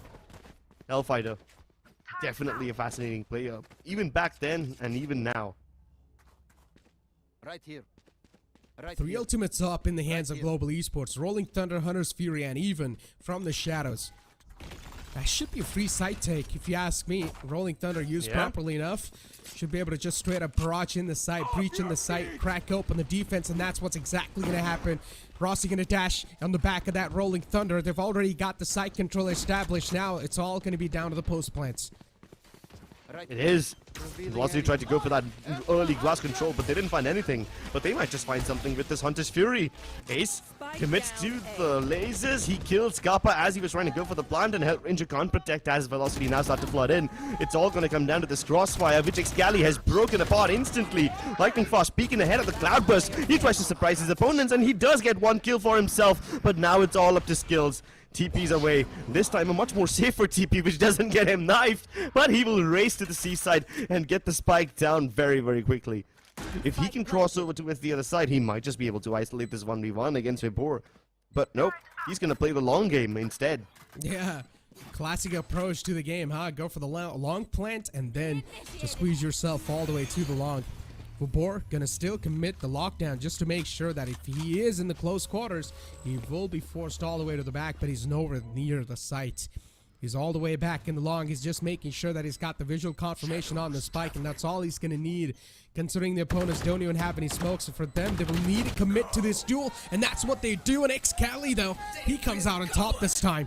Hellfighter, definitely a fascinating player, even back then and even now. Right here. Three ultimates up in the hands of Global Esports. Rolling Thunder, Hunter's Fury, and even from the shadows. That should be a free site take, if you ask me. Rolling Thunder used properly enough should be able to just straight up barrage in the site, breach in the site, crack open the defense, and that's what's exactly going to happen. Rossi going to dash on the back of that Rolling Thunder. They've already got the site control established. Now it's all going to be down to the post plants. It is. Velocity tried to go for that early glass control, but they didn't find anything. But they might just find something with this Hunter's Fury. Ace commits to the lasers. He kills Kappa as he was trying to go for the plant, and Hellranger can't protect as Velocity now start to flood in. It's all going to come down to this crossfire, which Excali has broken apart instantly. Lightning Fast peeking ahead of the Cloudburst. He tries to surprise his opponents, and he does get one kill for himself. But now it's all up to Skillz. TP's away. This time a much more safer TP, which doesn't get him knifed, but he will race to the seaside and get the spike down very, very quickly. If he can cross over towards the other side, he might just be able to isolate this 1v1 against Vibhorr. But nope, he's going to play the long game instead. Yeah, classic approach to the game, huh? Go for the long plant and then just squeeze yourself all the way to the long. Vibhorr gonna still commit the lockdown just to make sure that if he is in the close quarters, he will be forced all the way to the back, but he's nowhere near the site. He's all the way back in the long. He's just making sure that he's got the visual confirmation on the spike, and that's all he's gonna need, considering the opponents don't even have any smokes. So for them, they will need to commit to this duel, and that's what they do. And Excali, though, he comes out on top this time.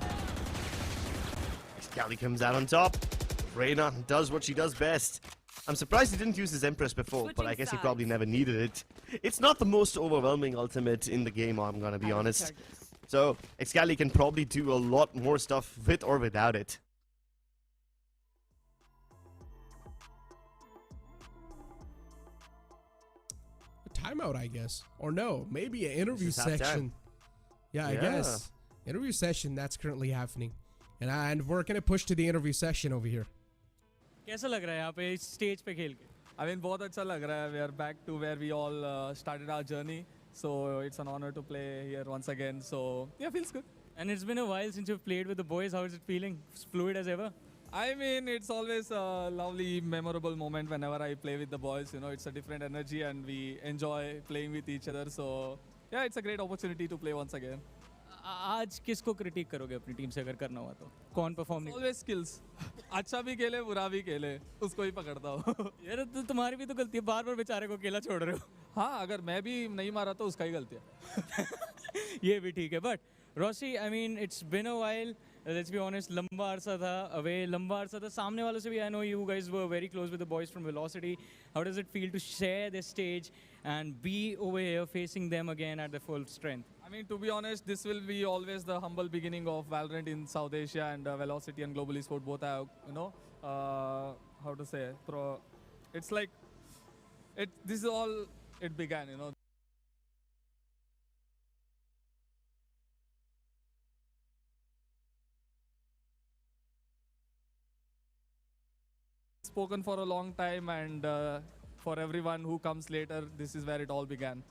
Excali comes out on top. Reyna does what she does best. I'm surprised he didn't use his Empress before, but I guess he probably never needed it. It's not the most overwhelming ultimate in the game, I'm gonna be honest. So, Excali can probably do a lot more stuff with or without it. A timeout, I guess. Or no, maybe an interview section. Yeah, I guess. Interview session, that's currently happening. And we're gonna push to the interview session over here. कैसा लग रहा है यहाँ पे stage पे खेल के? I mean, बहुत अच्छा लग रहा है. We are back to where we all started our journey. So it's an honor to play here once again. So yeah, feels good. And it's been a while since you've played with the boys. How is it feeling? Fluid as ever? I mean, it's always a lovely, memorable moment whenever I play with the boys. You know, it's a different energy and we enjoy playing with each other. So yeah, it's a great opportunity to play once again. आज किसको critic करोगे अपनी team से अगर करना हुआ तो? कौन परफॉर्म नहीं? Always Skillz. अच्छा भी खेले, बुरा भी खेले, उसको ही पकड़ता हूँ. यार तो तुम्हारी भी तो गलती है, बार-बार बेचारे को अकेला छोड़ रहे हो. हाँ, अगर मैं भी नहीं मारा तो उसका ही गलती है. ये भी ठीक है, but Rossi, I mean, it's been a while. Let's be honest, लंबा अरसा था, away लंबा अरसा था. सामने वालों से भी I know you guys were very close with the boys from Velocity. How does it feel to share this stage and be over here facing them again at their full strength? I mean, to be honest, this will be always the humble beginning of Valorant in South Asia, and Velocity and Global Esports both have, you know, how to say, it's like, this is all it began, you know. Spoken for a long time, and for everyone who comes later, this is where it all began.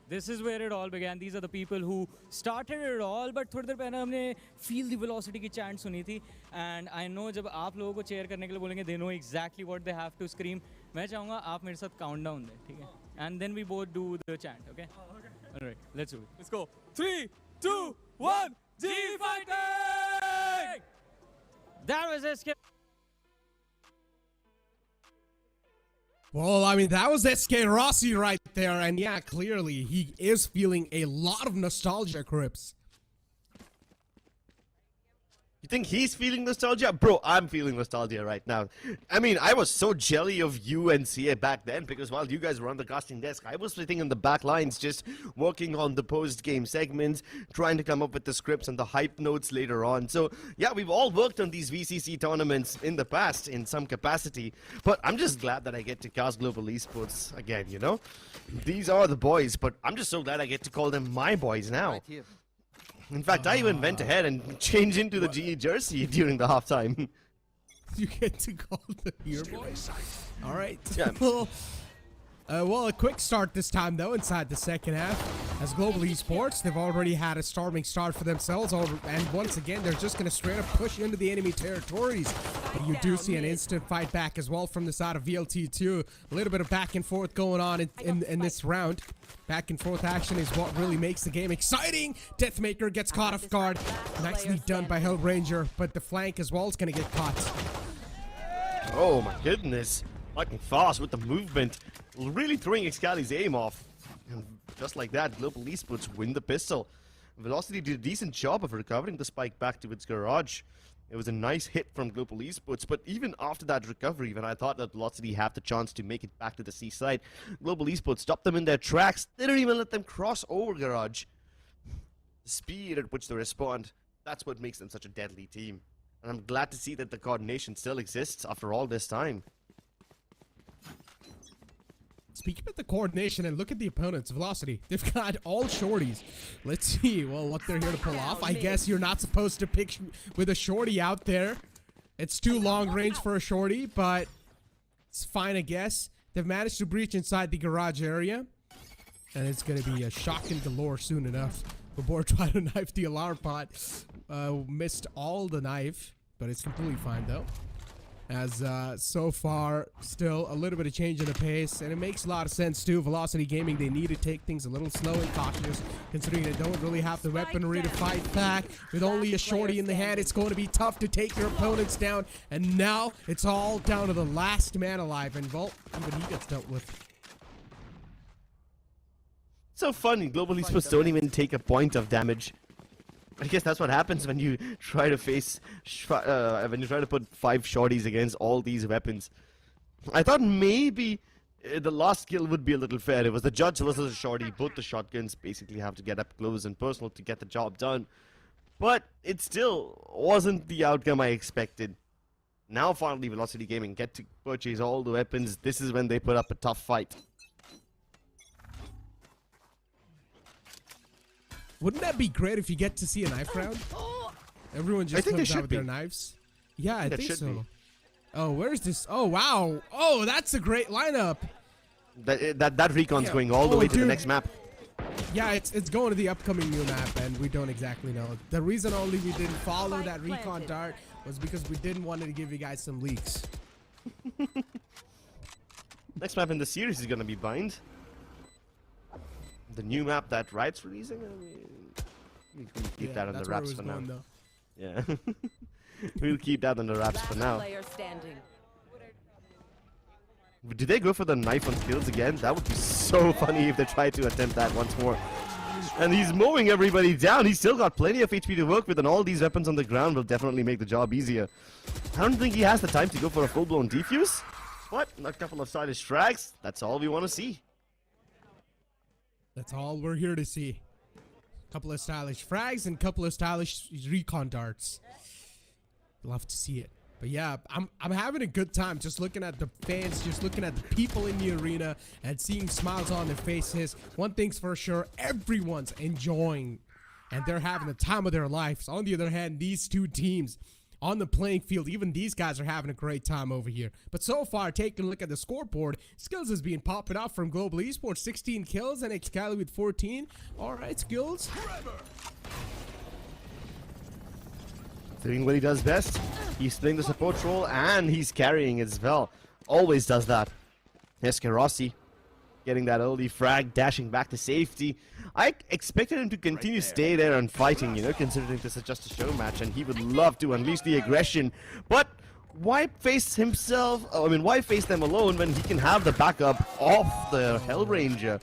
This is where it all began. These are the people who started it all. But थोड़ी देर पहले हमने Feel the Velocity की chant सुनी थी. And I know जब आप लोगों को cheer करने के लिए बोलेंगे, they know exactly what they have to scream. मैं चाहूँगा आप मेरे साथ countdown दें, ठीक है? And then we both do the chant, okay? Okay. All right, let's do it. Let's go. 3, 2, 1, G fighting! That was SK. Well, I mean, that was SK Rossi right there. And yeah, clearly he is feeling a lot of nostalgia, Crips. You think he's feeling nostalgia? Bro, I'm feeling nostalgia right now. I mean, I was so jelly of you and CA back then because while you guys were on the casting desk, I was sitting in the back lines just working on the post-game segments, trying to come up with the scripts and the hype notes later on. So, yeah, we've all worked on these VCC tournaments in the past in some capacity, but I'm just glad that I get to cast Global Esports again, you know? These are the boys, but I'm just so glad I get to call them my boys now. Right here. In fact, I even went ahead and changed into the GE jersey during the halftime. You get to call them your boys. All right. Yeah. Well, a quick start this time, though, inside the second half. As Global Esports, they've already had a storming start for themselves. And once again, they're just going to straight up push into the enemy territories. But you do see an instant fight back as well from the side of VLT2. A little bit of back and forth going on in this round. Back and forth action is what really makes the game exciting. Deathmaker gets caught off guard. Nicely done by Hellranger, but the flank as well is going to get caught. Oh my goodness. Fucking fast with the movement. Really throwing Excali's aim off. And just like that, Global Esports win the pistol. Velocity did a decent job of recovering the spike back to its garage. It was a nice hit from Global Esports, but even after that recovery, when I thought that Velocity have the chance to make it back to the seaside, Global Esports stopped them in their tracks. They didn't even let them cross over garage. The speed at which they respond, that's what makes them such a deadly team. And I'm glad to see that the coordination still exists after all this time. Speaking of the coordination, and look at the opponents, Velocity. They've got all shorties. Let's see, well, what they're here to pull off. I guess you're not supposed to pick with a shorty out there. It's too long range for a shorty, but it's fine, I guess. They've managed to breach inside the garage area. And it's going to be a shotgun galore soon enough. Vibhorr tried to knife the alarm pot. Missed all the knife, but it's completely fine, though. As so far, still a little bit of change in the pace, and it makes a lot of sense too. Velocity Gaming, they need to take things a little slow and cautious, considering they don't really have the weaponry to fight back. With only a shorty in the hand, it's going to be tough to take your opponents down, and now it's all down to the last man alive, and well, even he gets dealt with. So funny, Global Esports don't even take a point of damage. I guess that's what happens when you try to face, when you try to put 5 shorties against all these weapons. I thought maybe the last kill would be a little fair. It was the judge versus the shorty. Both the shotguns basically have to get up close and personal to get the job done. But it still wasn't the outcome I expected. Now finally Velocity Gaming get to purchase all the weapons. This is when they put up a tough fight. Wouldn't that be great if you get to see a knife round? Everyone just comes out with their knives. Yeah, I think so. Oh, where's this? Oh, wow. Oh, that's a great lineup. That recon's going all the way to the next map. Yeah, it's going to the upcoming new map, and we don't exactly know. The reason only we didn't follow that recon dart was because we didn't want to give you guys some leaks. Next map in the series is going to be Bind. The new map that Riot's releasing? I mean, we'll keep that on the wraps for now. Yeah. We'll keep that on the wraps for now. Did they go for the knife on Skillz again? That would be so funny if they try to attempt that once more. And he's mowing everybody down. He's still got plenty of HP to work with, and all these weapons on the ground will definitely make the job easier. I don't think he has the time to go for a full-blown defuse. But a couple of stylish frags, that's all we want to see. That's all we're here to see. Couple of stylish frags and couple of stylish recon darts. Love to see it. But yeah, I'm having a good time just looking at the fans, just looking at the people in the arena and seeing smiles on their faces. One thing's for sure, everyone's enjoying and they're having the time of their lives. On the other hand, these two teams on the playing field, even these guys are having a great time over here. But so far, taking a look at the scoreboard, Skillz has been popping up from Global Esports, 16 kills and Excali with 14. All right, Skillz. Doing what he does best. He's playing the support role and he's carrying as well. Always does that. Eskerossi getting that early frag, dashing back to safety. I expected him to continue stay there and fighting, you know, considering this is just a show match and he would love to unleash the aggression. But why face himself, why face them alone when he can have the backup of the Hellranger?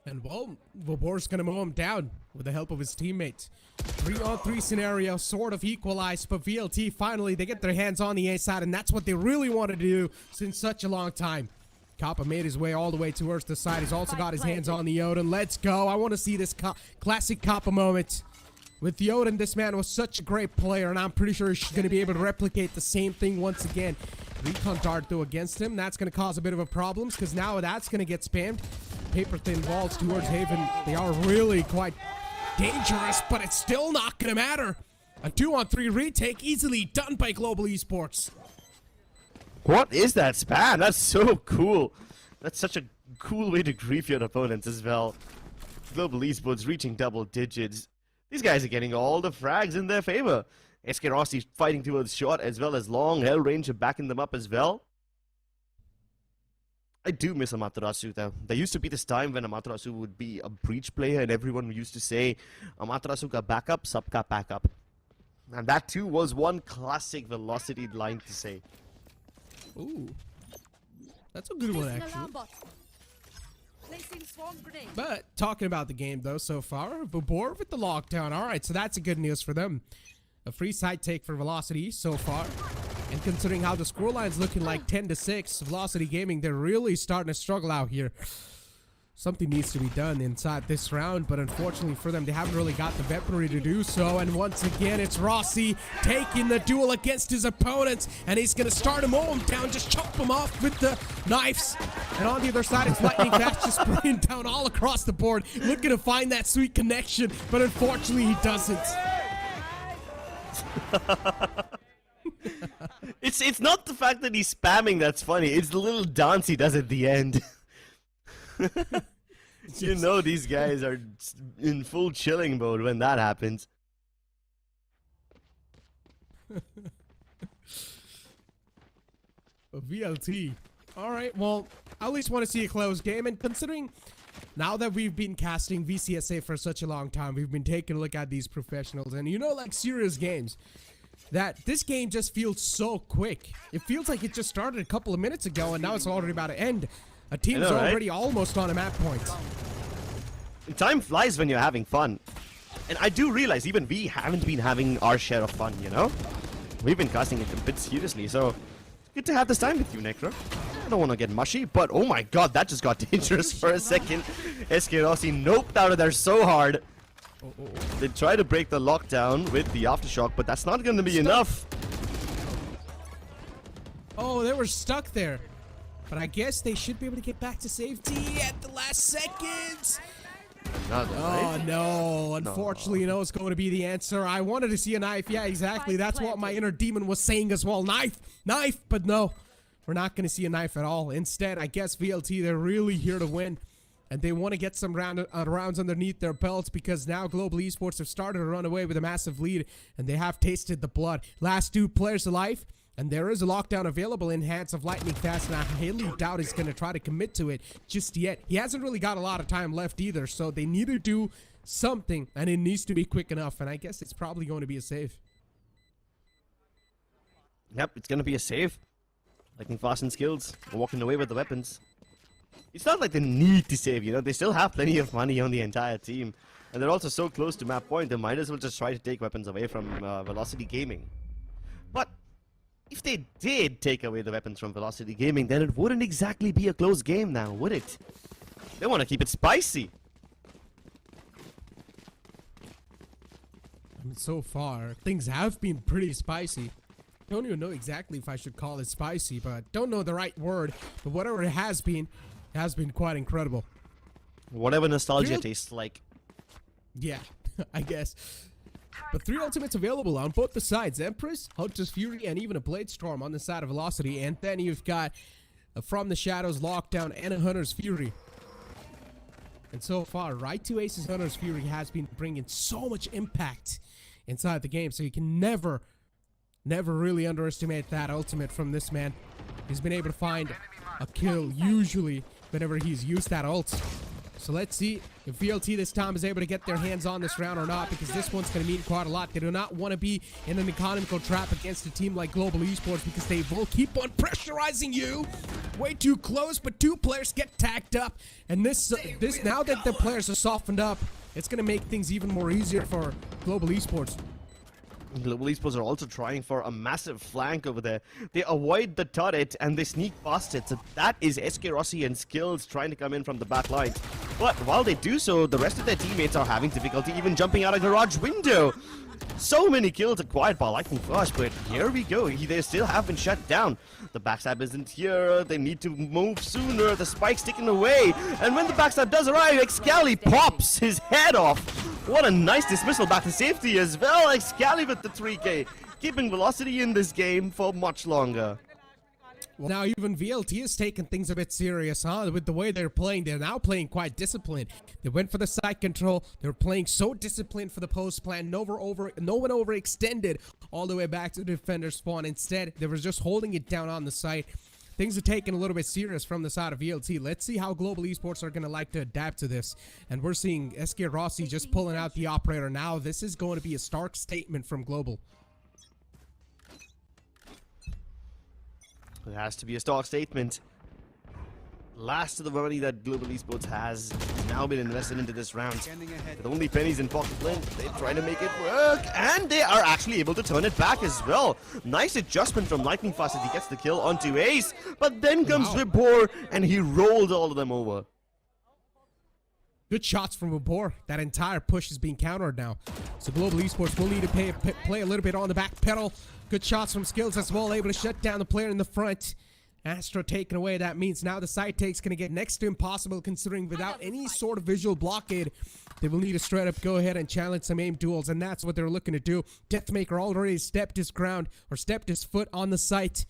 And well, Vibhorr's gonna mow him down with the help of his teammates. 3-on-3 scenario, sort of equalized, but VLT finally, they get their hands on the A side, and that's what they really wanted to do since such a long time. Kappa made his way all the way towards the side. He's also got his hands on the Odin. Let's go. I want to see this classic Kappa moment. With the Odin, this man was such a great player, and I'm pretty sure he's going to be able to replicate the same thing once again. Recon dart, though, against him. That's going to cause a bit of a problem, because now that's going to get spammed. Paper-thin walls towards Haven. They are really quite dangerous, but it's still not going to matter. A 2-on-3 retake easily done by Global Esports. What is that spam? That's so cool. That's such a cool way to grief your opponents as well. Global Esports reaching double digits. These guys are getting all the frags in their favor. Eskerossi fighting towards short as well as long. Hellranger backing them up as well. I do miss Amaterasu though. There used to be this time when Amaterasu would be a breach player and everyone used to say Amaterasu ka backup, sab ka backup. And that too was one classic Velocity line to say. Ooh. That's a good one actually. But talking about the game though so far, Vibhorr with the lockdown. Alright, so that's a good news for them. A free side take for Velocity so far. And considering how the scoreline's looking like 10-6, Velocity Gaming, they're really starting to struggle out here. Something needs to be done inside this round, but unfortunately for them, they haven't really got the weaponry to do so. And once again, it's Rossi taking the duel against his opponents, and he's going to start him all down, just chop him off with the knives. And on the other side, it's Lightning Fast just spraying down all across the board, looking to find that sweet connection, but unfortunately he doesn't. It's not the fact that he's spamming that's funny, it's the little dance he does at the end. You know these guys are in full chilling mode when that happens. VLT. Alright, well, I at least want to see a close game, and considering now that we've been casting VCSA for such a long time, we've been taking a look at these professionals, and you know, like serious games, that this game just feels so quick. It feels like it just started a couple of minutes ago, and now it's already about to end. A team's already almost on a map point. Time flies when you're having fun. And I do realize even we haven't been having our share of fun, you know? We've been casting it a bit seriously, so it's good to have this time with you, Necro. I don't want to get mushy, but oh my god, that just got dangerous for a second. Eskerossi noped out of there so hard. They try to break the lockdown with the aftershock, but that's not going to be enough. Oh, they were stuck there. But I guess they should be able to get back to safety at the last seconds. another, right? Oh no, unfortunately no is going to be the answer. I wanted to see a knife. Yeah, exactly. That's what my inner demon was saying as well. Knife, but no. We're not going to see a knife at all. Instead, I guess VLT, they're really here to win. And they want to get some rounds underneath their belts because now Global Esports have started to run away with a massive lead. And they have tasted the blood. Last 2 players alive. And there is a lockdown available in Hands of Lightning Fast, and I highly doubt he's going to try to commit to it just yet. He hasn't really got a lot of time left either, so they need to do something, and it needs to be quick enough, and I guess it's probably going to be a save. Yep, it's going to be a save. Lightning Fast and Skillz are walking away with the weapons. It's not like they need to save, you know. They still have plenty of money on the entire team. And they're also so close to map point, they might as well just try to take weapons away from Velocity Gaming. But if they did take away the weapons from Velocity Gaming, then it wouldn't exactly be a close game now, would it? They want to keep it spicy. I mean, so far, things have been pretty spicy. Don't even know exactly if I should call it spicy, but don't know the right word. But whatever it has been quite incredible. Whatever nostalgia tastes like. Yeah, I guess. But 3 ultimates available on both the sides. Empress, Hunter's Fury, and even a Blade Storm on the side of Velocity. And then you've got From the Shadows, Lockdown, and a Hunter's Fury. And so far, Right to Ace's Hunter's Fury has been bringing so much impact inside the game. So you can never really underestimate that ultimate from this man. He's been able to find a kill usually whenever he's used that ult. So let's see if VLT this time is able to get their hands on this round or not, because this one's going to mean quite a lot. They do not want to be in an economical trap against a team like Global Esports because they will keep on pressurizing you. Way too close, but 2 players get tagged up. And this now that the players are softened up, it's going to make things even more easier for Global Esports. Global Esports are also trying for a massive flank over there. They avoid the turret and they sneak past it. So that is SK Rossi and Skillz trying to come in from the back line. But while they do so, the rest of their teammates are having difficulty even jumping out a garage window. So many kills acquired by Lightning Flash, but here we go. They still have been shut down. The backstab isn't here. They need to move sooner. The spike's taken away. And when the backstab does arrive, Excali pops his head off. What a nice dismissal back to safety as well. Excali with the 3K, keeping Velocity in this game for much longer. Well, now even VLT has taken things a bit serious, huh? With the way they're playing, they're now playing quite disciplined. They went for the side control. They're playing so disciplined for the post plan. No one overextended all the way back to the defender spawn. Instead, they were just holding it down on the site. Things are taking a little bit serious from the side of VLT. Let's see how Global Esports are going to like to adapt to this. And we're seeing SK Rossi just pulling out the operator now. This is going to be a stark statement from Global. It has to be a stock statement. Last of the money that Global Esports has now been invested into this round. With only pennies in pocket length, they try to make it work, and they are actually able to turn it back as well. Nice adjustment from Lightning Fast as he gets the kill onto Ace, but then comes Vibhorr, and he rolled all of them over. Good shots from Vibhorr. That entire push is being countered now. So Global Esports will need to play a little bit on the back pedal. Good shots from Skillz as well, able to shut down the player in the front. Astro taken away. That means now the side take's going to get next to impossible, considering without any sort of visual blockade, they will need to straight up go ahead and challenge some aim duels, and that's what they're looking to do. Deathmaker already stepped his foot on the site.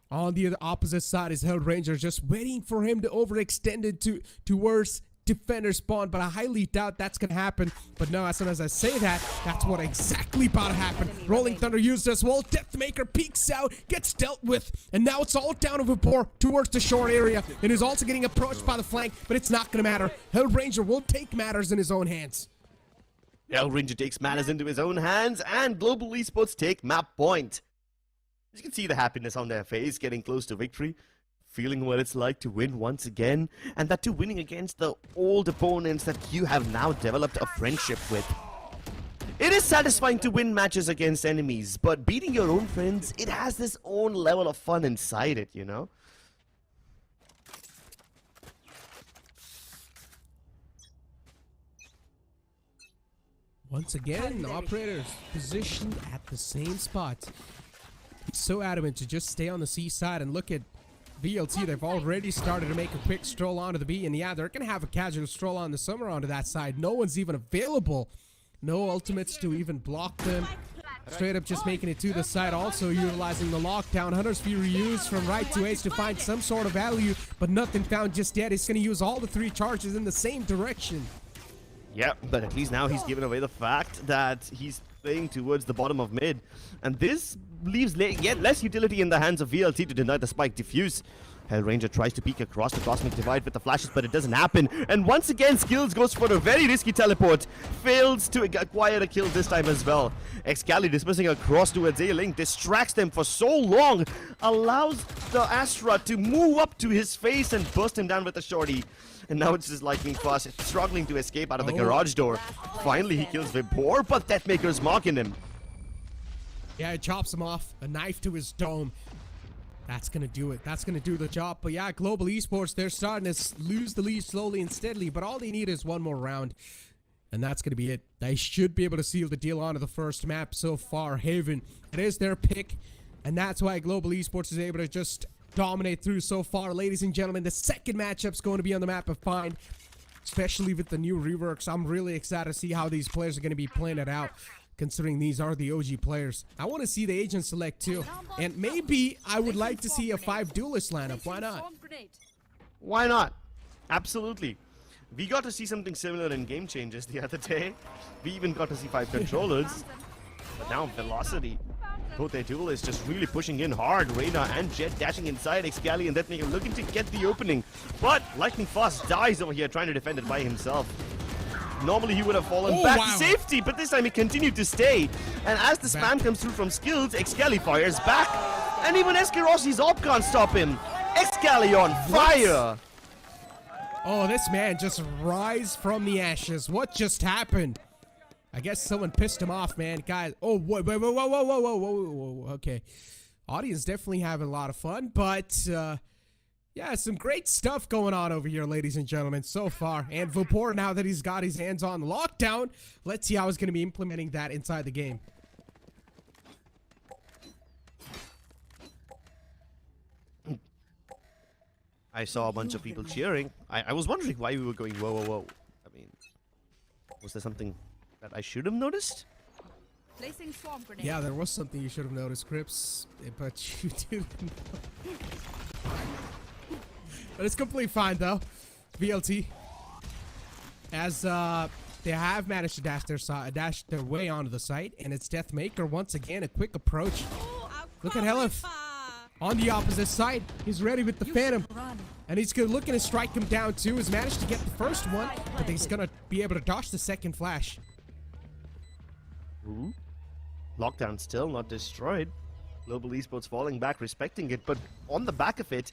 On the opposite side is Hellranger, just waiting for him to overextend it towards defender spawn, but I highly doubt that's gonna happen. But no, as soon as I say that, that's what exactly about to happen. Rolling Thunder used as well. Deathmaker peeks out, gets dealt with, and now it's all down to Vibhorr towards the short area, and is also getting approached by the flank, but it's not gonna matter. Hellranger will take matters in his own hands. Hellranger takes matters into his own hands, and Global Esports take map point. You can see the happiness on their face, getting close to victory. Feeling what it's like to win once again, and that too winning against the old opponents that you have now developed a friendship with. It is satisfying to win matches against enemies, but beating your own friends, it has this own level of fun inside it, you know? Once again, the operator's positioned at the same spot. He's so adamant to just stay on the C side and look at VLT, they've already started to make a quick stroll onto the B, and yeah, they're going to have a casual stroll on the summer onto that side. No one's even available. No ultimates to even block them. Straight up just making it to the side, also utilizing the lockdown. Hunter's Fury used from right to ace to find some sort of value, but nothing found just yet. He's going to use all the 3 charges in the same direction. Yeah, but at least now he's given away the fact that he's playing towards the bottom of mid. And this leaves yet less utility in the hands of VLT to deny the spike diffuse. Hellranger tries to peek across the Cosmic Divide with the flashes, but it doesn't happen. And once again, Skillz goes for a very risky teleport. Fails to acquire a kill this time as well. Excali dismissing across towards A-Link, distracts them for so long. Allows the Astra to move up to his face and burst him down with a shorty. And now it's just lightning fast, struggling to escape out of the garage door. Finally, he kills Vibhorr, but Deathmaker's marking him. Yeah, it chops him off. A knife to his dome. That's going to do it. That's going to do the job. But yeah, Global Esports, they're starting to lose the lead slowly and steadily. But all they need is one more round. And that's going to be it. They should be able to seal the deal onto the first map so far. Haven, it is their pick. And that's why Global Esports is able to just dominate through so far. Ladies and gentlemen, the second matchup's going to be on the map of Find. Especially with the new reworks. I'm really excited to see how these players are going to be playing it out, considering these are the OG players. I want to see the agent select too. And maybe I would like to see a 5 duelist lineup. Why not? Why not? Absolutely. We got to see something similar in Game Changers the other day. We even got to see 5 controllers. But now Velocity. Both their duelists just really pushing in hard. Reyna and Jet dashing inside. Excali and Deathmaker looking to get the opening. But Lightning Fast dies over here trying to defend it by himself. Normally he would have fallen back to safety, but this time he continued to stay. And as the spam comes through from Skillz, Excali fires back. And even Eskirossi's AWP can't stop him. Excali on fire. Oh, this man just rise from the ashes. What just happened? I guess someone pissed him off, man. Guys, oh, whoa, whoa, whoa, whoa, whoa, whoa, whoa. Okay. Audience definitely having a lot of fun, but yeah, some great stuff going on over here, ladies and gentlemen, so far. And Vibhorr, now that he's got his hands on lockdown, let's see how he's going to be implementing that inside the game. I saw a bunch of people cheering. I was wondering why we were going whoa, whoa, whoa. I mean, was there something that I should have noticed? Placing swarm grenade. Yeah, there was something you should have noticed, Crips, but you didn't. But it's completely fine, though. VLT, as they have managed to dash their way onto the site, and it's Deathmaker once again, a quick approach. Look at Helif on the opposite side. He's ready with the Phantom, and he's looking to strike him down too. He's managed to get the first one, but he's gonna be able to dodge the second flash. Ooh. Lockdown still not destroyed. Global Esports falling back, respecting it, but on the back of it,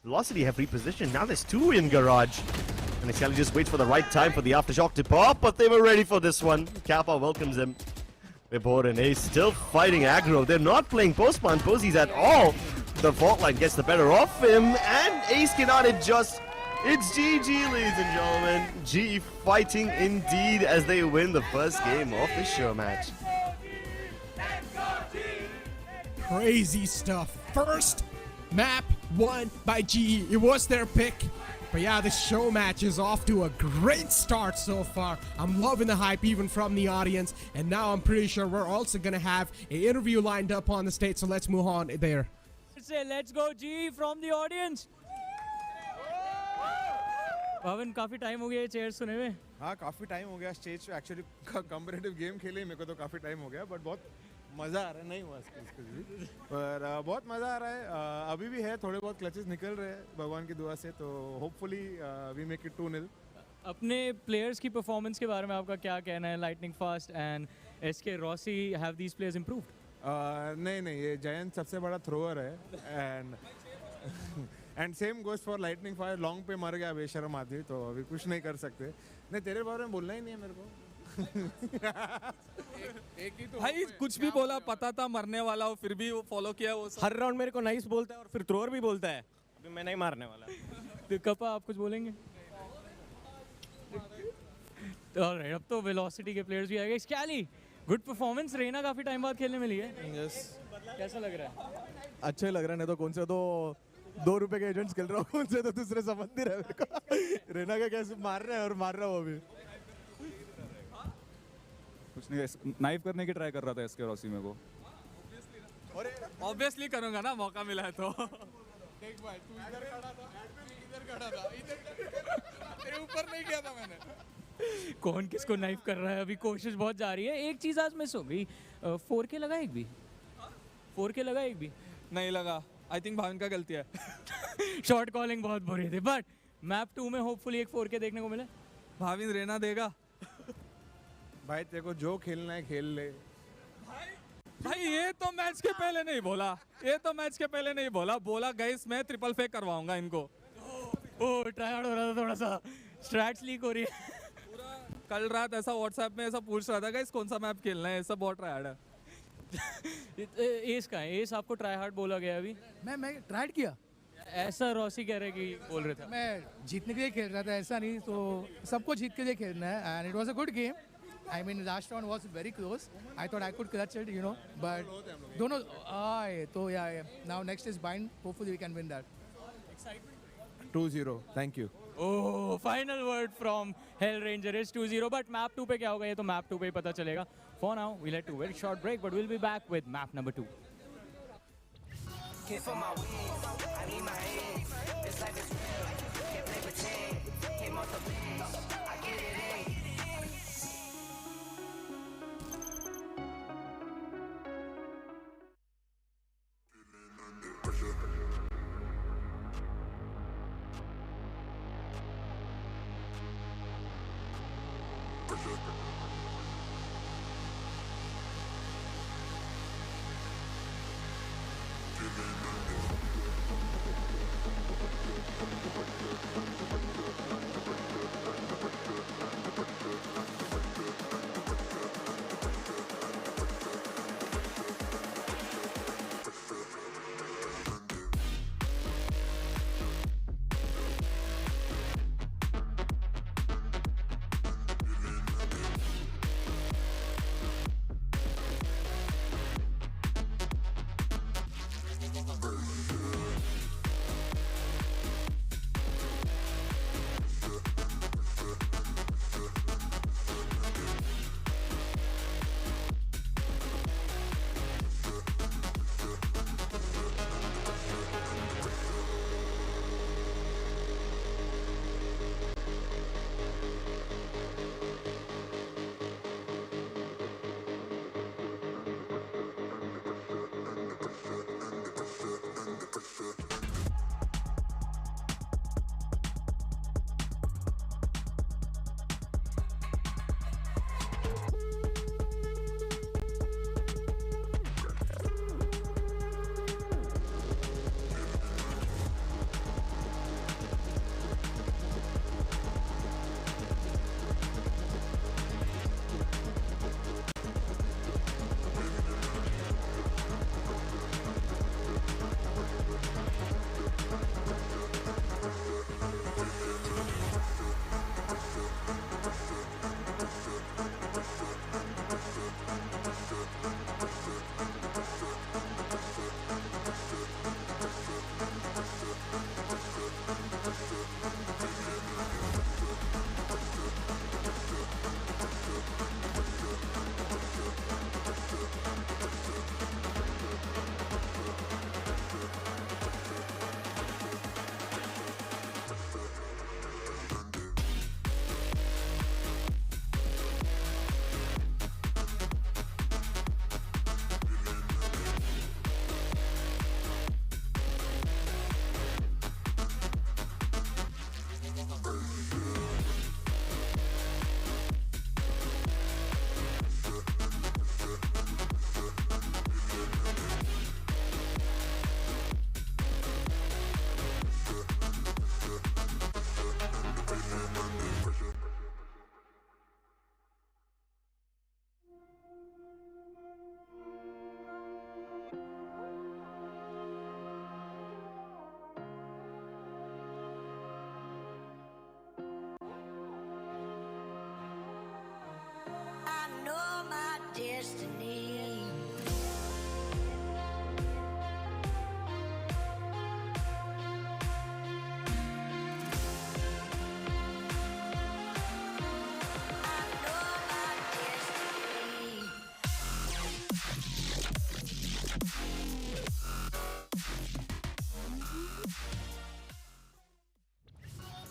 Velocity have repositioned. Now there's 2 in garage. And Excali just waits for the right time for the aftershock to pop, but they were ready for this one. Kappa welcomes him. Vibhorr and Ace still fighting aggro. They're not playing post-plant posies at all. The fault line gets the better of him, and Ace cannot adjust. It's GG, ladies and gentlemen. GE fighting indeed as they win the first game of the show match. Crazy stuff. First map won by GE. It was their pick. But yeah, the show match is off to a great start so far. I'm loving the hype even from the audience. And now I'm pretty sure we're also going to have an interview lined up on the stage. So let's move on there. Say let's go GE from the audience. पवन काफी time हो गया chair सुने हुए. हाँ काफी time हो गया stage पे एक्चुअली कॉम्पिटिटिव गेम खेले मेरे को तो काफी टाइम हो गया बट बहुत मजा आ रहा है नहीं हुआ पर बहुत मजा आ रहा है अभी भी है थोड़े बहुत क्लचेस निकल रहे हैं भगवान की दुआ से तो होपफुली वी मेक इट 2-0. अपने प्लेयर्स की परफॉर्मेंस के बारे में आपका क्या कहना है? Lightning fast and SK Rossi have these players improved? नहीं ये जयंत सबसे बड़ा थ्रोअर है and same goes for lightning fire long पे मर गया बेशर्म आदमी तो अभी कुछ नहीं कर सकते. नहीं तेरे बारे में बोलना ही नहीं है मेरे को. एक ही तो भाई कुछ भी बोला पता था मरने वाला हो फिर भी वो फॉलो किया वो हर राउंड मेरे को नाइस बोलता है और फिर थ्रोअर भी बोलता है. अभी मैं नहीं मारने वाला. तो कपा आप कुछ बोलेंगे? ऑलराइट अब तो वेलोसिटी के प्लेयर्स भी आ गए. स्कैली गुड परफॉर्मेंस. रेना काफी टाइम बाद खेलने मिली है. यस कैसा लग रहा है? अच्छे लग रहा है. नहीं तो कौन से तो ₹2 के एजेंट्स खेल रहा हूँ उनसे, तो दूसरे समझ नहीं रहा मेरे को। रेना का कैसे मार रहे हैं और मार रहा हूँ अभी। कुछ नहीं, नाइफ करने की ट्राई कर रहा था इसके रॉसी में को। ऑब्वियसली करूंगा ना, मौका मिला है तो। देख भाई तू इधर खड़ा था, एडमिन इधर खड़ा था, इधर तेरे ऊपर नहीं किया था मैंने। कौन किसको नाइफ कर रहा है, अभी कोशिश बहुत जा रही है। एक चीज़ आज मिस हो गई, 4K लगा एक भी? 4K लगा एक भी? नहीं लगा, आई थिंक भाविन का गलती है। शॉर्ट कॉलिंग बहुत बुरी थी, बट मैप 2 में होपफुली एक 4K देखने को मिले। भाविन रेना देगा। भाई तेरे को जो खेलना है खेल ले। भाई ये तो मैच के पहले नहीं बोला, ये तो मैच के पहले नहीं बोला, बोला गाइस मैं ट्रिपल फेक करवाऊंगा इनको। ओह ट्राई हार्ड हो रहा था थोड़ा सा, स्ट्रैट्स लीक हो रही है। कल रात ऐसा व्हाट्सएप में ऐसा पूछ रहा था गाइस कौन सा मैप खेलना है, ऐसा बहुत ट्राई हार्ड है। एस का है, एस आपको ट्राई हार्ड बोला गया अभी? मैं ट्राई कि ऐसा रॉसी कह रहे कि बोल रहे थे। मैं जीतने के लिए खेल रहा था, ऐसा नहीं, तो सबको जीत के लिए खेलना है। And it was a good game. I mean, last round was very close. I thought I could clutch it, you know, but dono. So yeah. Now next is bind. Hopefully we can win that. 2-0. Thank you. Oh, final word from Hell Ranger is 2-0. But map 2 पे क्या होगा ये तो map 2 पे ही पता चलेगा. For now, we'll head to a very short break, but we'll be back with map number 2. For my wins, I need my hands. This life is real. Can't play pretend. Came off the bench. I get it in.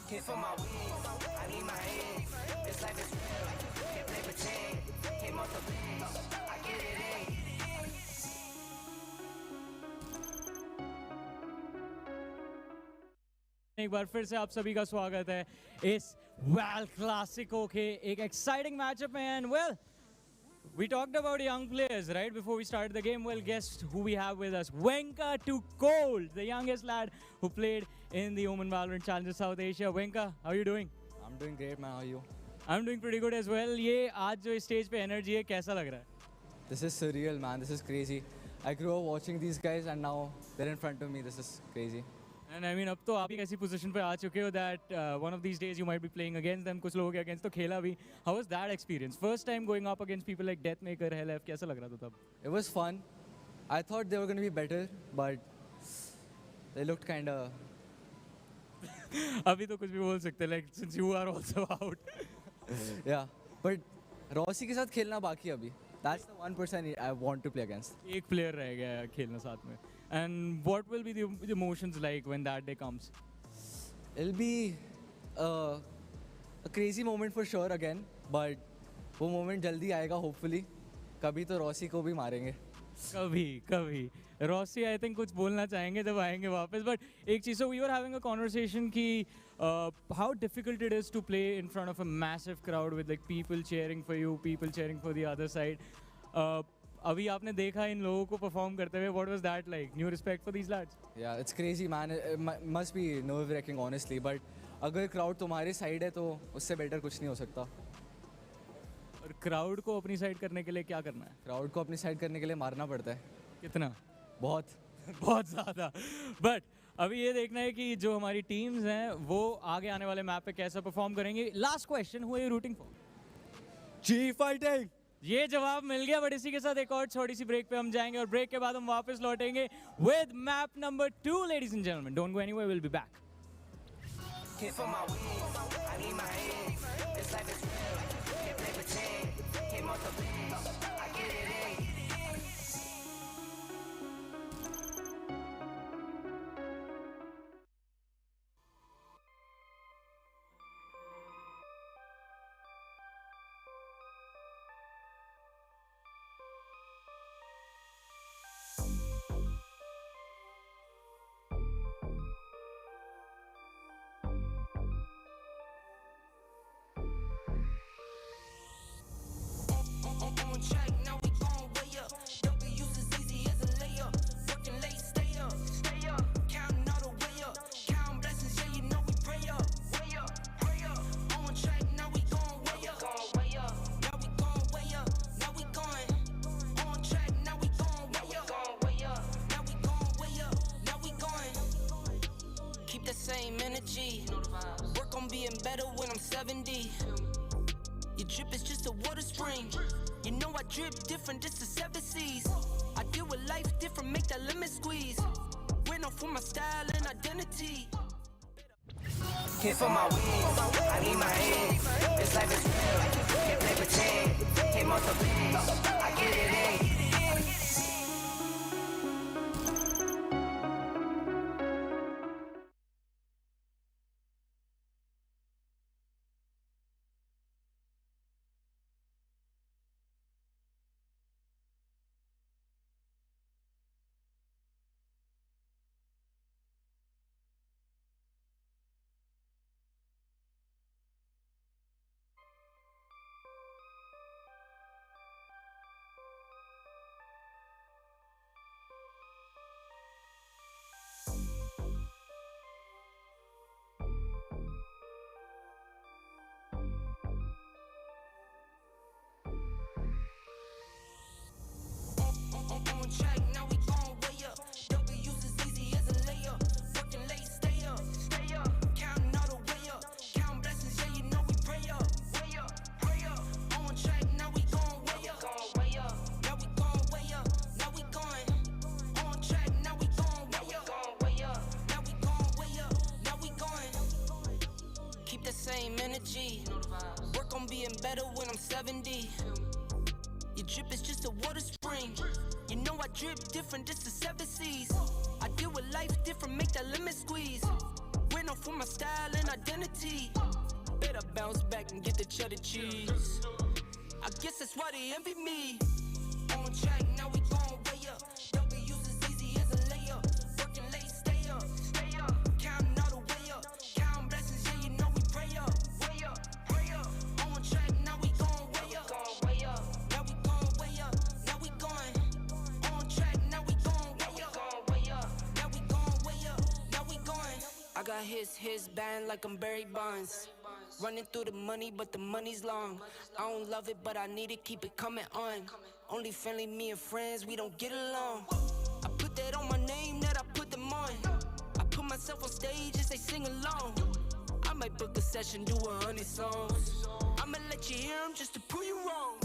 Can't feel my wings, I need my hands. This life is real, can't play pretend. Came off the bench, I get it in. एक बार फिर से आप सभी का स्वागत है इस VAL'Classico के एक exciting matchup में and well we talked about young players right before we started the game. Well, guess who we have with us? Venka to Cold, the youngest lad who played in the Omen Valorant Challenger South Asia. Venka, how are you doing? I'm doing great, man. How are you? I'm doing pretty good as well. ये आज जो stage पे energy है कैसा लग रहा है? This is surreal, man. This is crazy. I grew up watching these guys and now they're in front of me. This is crazy. And I mean, अब तो आप एक ऐसी position पे आ चुके हो that one of these days you might be playing against them. कुछ लोगों के against तो खेला भी. How was that experience? First time going up against people like Deathmaker, HLF, कैसा लग रहा था तब? It was fun. I thought they were going to be better, but they looked kind of... अभी तो कुछ भी बोल सकते हैं, like since you are also out. Yeah, but Rossi के साथ खेलना बाकी अभी. That's the one person I want to play against. एक player रह गया है खेलना साथ में. And what will be the emotions like when that day comes? It'll be a crazy moment for sure again, but वो moment जल्दी आएगा hopefully. कभी तो Rossi को भी मारेंगे. कभी. Rossi I think कुछ बोलना चाहेंगे जब आएंगे वापस. But एक चीज़, so we were having a conversation कि how difficult it is to play in front of a massive crowd with like people cheering for you, people cheering for the other side. अभी आपने देखा इन लोगों को perform करते हुए. What was that like? New respect for these lads? Yeah, it's crazy, man. It must be nerve-wracking, honestly. But अगर crowd तुम्हारे side है तो उससे better कुछ नहीं हो सकता. और crowd को अपनी side करने के लिए क्या करना है? Crowd को अपनी side करने के लिए मारना पड़ता है. कितना? बहुत. बहुत ज़्यादा. But अभी ये देखना है कि जो हमारी teams हैं वो आगे आने वाले map पे कैसा perform करेंगे. Last question, who are you rooting for? G Fighting. ये जवाब मिल गया, बट इसी के साथ एक और छोटी सी ब्रेक पे हम जाएंगे और ब्रेक के बाद हम वापस लौटेंगे with map number 2, ladies and gentlemen. Don't go anywhere, we'll be back. Can't feel my wings, I need my hands. This life is real, can't play pretend. Came off the bench, I get it in. On track, now we gon' way up. W's as easy as a layup. Working late, stay up. Counting all the way up. Counting blessings, yeah, you know we pray up. Way up, pray up. On track, now we gon' way up. Now we gon' way up. Now we going. On track, now we gon' way up. Now we gon' way up. Now we going. Keep the same energy. Work on being better when I'm 70. Your drip is just a water spring. You know I drip different, just the 7 C's. I deal with life different, make that limit squeeze. Went off for my style and identity. Can't feel my wings, I need my hands. This life is real, can't play pretend. Came off the bench, I get it in. On track, now we gon' way up. W's as easy as a layup. Working late, stay up. Counting all the way up. Counting blessings, yeah, you know we pray up. Way up, pray up. On track, now we gon' way up. Now we gon' way up. Now we going. On track, now we gon' way up. Now we gon' way up. Now we going. Keep the same energy. Work on being better when I'm 70. Your drip is just a water spring. You know I drip different, just the 7 C's. I deal with life different, make that limit squeeze. Went off for my style and identity. Better bounce back and get the cheddar cheese. I guess that's why they envy me. On track, now we gon' way up. W's as easy as a layup. Working late, stay up. Counting all the way up. Counting blessings, yeah, you know we pray up. Way up, pray up. On track, now we gon' way up. Now we gon' way up. Now we going. On track, now we gon' way up. Now we gon' way up. Now we going. I got his band like I'm Barry Bonds. Running through the money, but the money's long. I don't love it, but I need it, keep it coming on. Only friendly, me and friends, we don't get along. I put that on my name, that I put them on. I put myself on stage as they sing along. I might book a session, do 100 songs. I'ma let you hear them just to prove you wrong.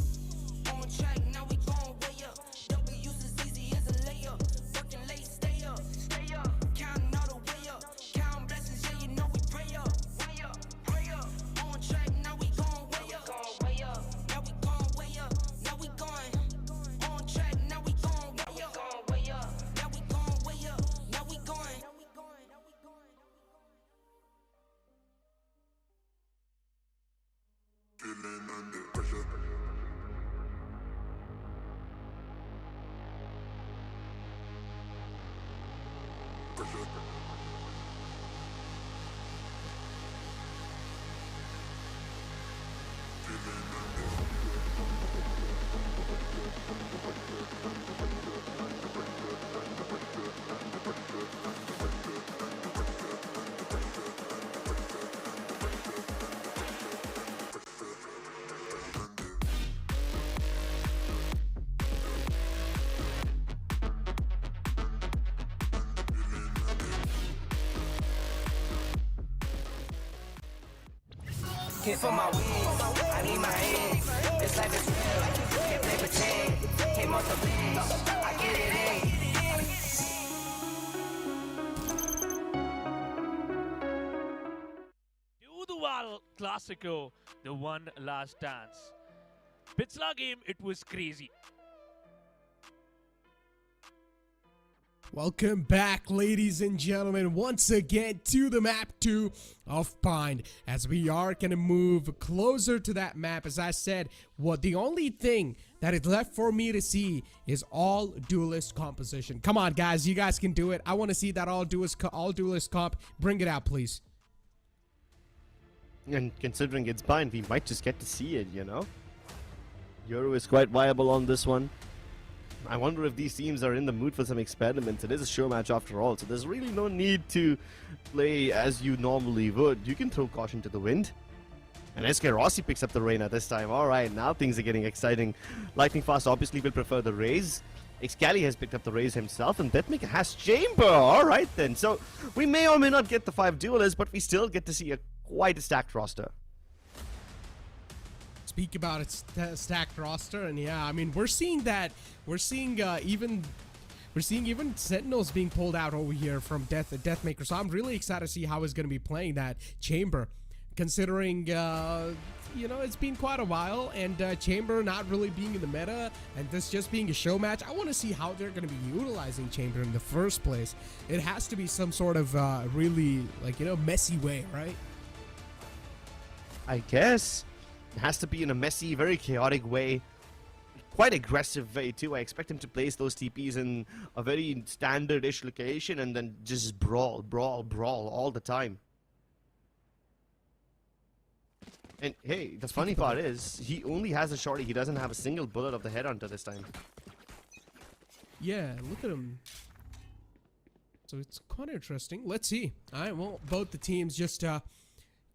On track, now we gon' way up. W's as easy as a layup. Working late, stay up. Counting all the way up. Counting blessings, yeah, you know we pray up. Pray up. On track, now we gon' way up. Now we gon' way up. Now we going. On track, now we gon' way up. Now we gon' way up. Now we going. Feeling under pressure. Hit for my wins, I need my hands. This life is real, can't play pretend. Came off the bench, I get it in. To the VAL'Classico, the one last dance. Pitzla game, it was crazy. Welcome back, ladies and gentlemen, once again to the map 2 of Bind, as we are gonna move closer to that map. As I said, the only thing that is left for me to see is all duelist composition. Come on, guys, you guys can do it. I want to see that all duelist comp. Bring it out, please. And considering it's Bind, we might just get to see it, you know? Euro is quite viable on this one. I wonder if these teams are in the mood for some experiments. It is a show match after all, so there's really no need to play as you normally would. You can throw caution to the wind. And SK Rossi picks up the Reyna this time. Alright, now things are getting exciting. Lightning Fast obviously will prefer the Raze. Excali has picked up the Raze himself, and Deathmaker has Chamber. Alright then, so we may or may not get the 5 duelists, but we still get to see quite a stacked roster. Speak about its stacked roster, and yeah, I mean, we're seeing even Sentinels being pulled out over here from Deathmaker. So I'm really excited to see how he's going to be playing that Chamber, considering you know, it's been quite a while, and Chamber not really being in the meta, and this just being a show match. I want to see how they're going to be utilizing Chamber in the first place. It has to be some sort of really, like, you know, messy way, right? I guess. It has to be in a messy, very chaotic way. Quite aggressive way too. I expect him to place those TPs in a very standard-ish location and then just brawl all the time. And hey, the funny part is, he only has a shorty. He doesn't have a single bullet of the headhunter this time. Yeah, look at him. So it's quite interesting. Let's see. Alright, well, both the teams just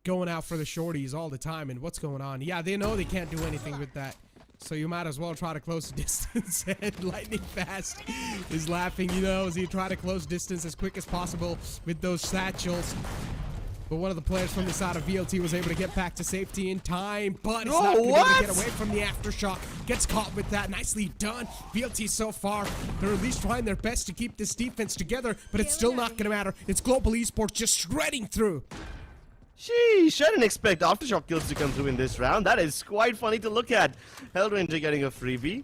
going out for the shorties all the time, and what's going on? Yeah, they know they can't do anything with that, so you might as well try to close the distance. And Lightning Fast is laughing, you know, as he try to close distance as quick as possible with those satchels. But one of the players from the side of VLT was able to get back to safety in time, but it's not going to be able to get away from the aftershock. Gets caught with that. Nicely done. VLT so far, they're at least trying their best to keep this defense together, but it's still not going to matter. It's Global Esports just shredding through. Sheesh, I didn't expect aftershock kills to come through in this round. That is quite funny to look at. Hellranger getting a freebie.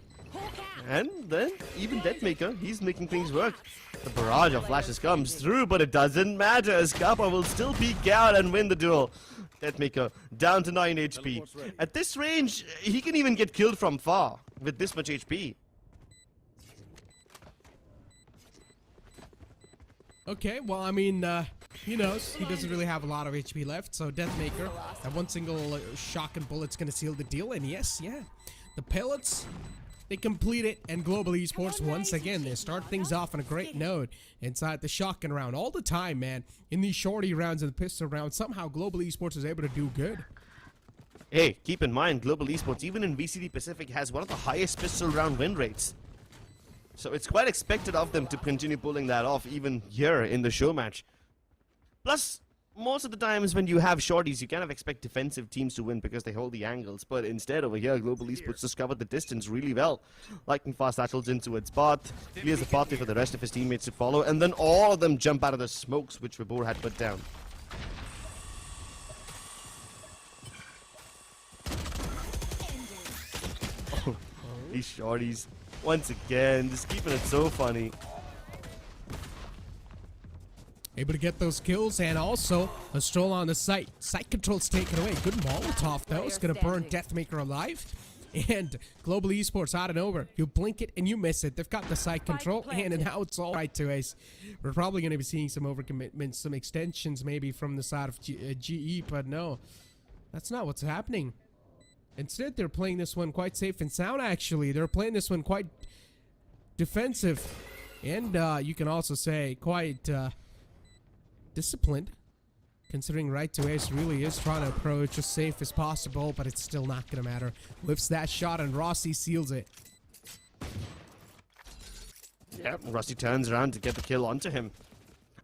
And then even Deathmaker, he's making things work. The barrage of flashes comes through, but it doesn't matter as Kappa will still peek out and win the duel. Deathmaker down to 9 HP. At this range, he can even get killed from far with this much HP. Okay, well, I mean, he knows he doesn't really have a lot of HP left, so Deathmaker, that one single shock and bullet's gonna seal the deal, and yes, yeah, the pellets, they complete it, and Global Esports, once again, they start things off on a great note inside the shotgun round. All the time, man, in these shorty rounds and the pistol rounds, somehow Global Esports is able to do good. Hey, keep in mind, Global Esports, even in VCD Pacific, has one of the highest pistol round win rates. So it's quite expected of them to continue pulling that off even here in the show match. Plus, most of the times when you have shorties, you kind of expect defensive teams to win because they hold the angles. But instead, over here, Global Esports just covered the distance really well. Lightning Fast satchels into its path, clears the pathway for the rest of his teammates to follow, and then all of them jump out of the smokes which Vibhorr had put down. Oh, these shorties. Once again, just keeping it so funny. Able to get those kills and also a stroll on the site. Site control's taken away. Good Molotov though. It's gonna burn Deathmaker alive. And Global Esports out of nowhere. You blink it and you miss it. They've got the site control and now it's all right to Ace. We're probably gonna be seeing some overcommitments, some extensions maybe from the side of GE, but no. That's not what's happening. Instead, they're playing this one quite safe and sound, actually. They're playing this one quite defensive. And you can also say quite disciplined. Considering Right to Ace really is trying to approach as safe as possible, but it's still not going to matter. Whips that shot and Rossi seals it. Yep, Rossi turns around to get the kill onto him.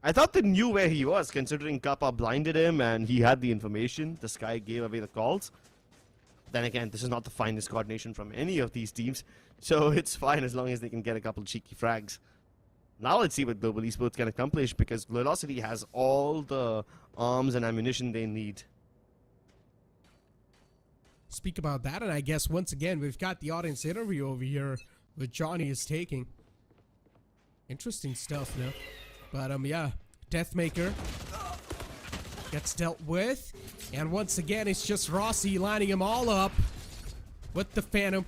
I thought they knew where he was, considering Kappa blinded him and he had the information. The Sky gave away the calls. Then again, this is not the finest coordination from any of these teams, so it's fine as long as they can get a couple cheeky frags. Now let's see what Global Esports can accomplish, because Velocity has all the arms and ammunition they need. Speak about that, and I guess once again, we've got the audience interview over here that Johnny is taking. Interesting stuff, no? But, yeah, Deathmaker gets dealt with, and once again, it's just Rossi lining them all up with the Phantom,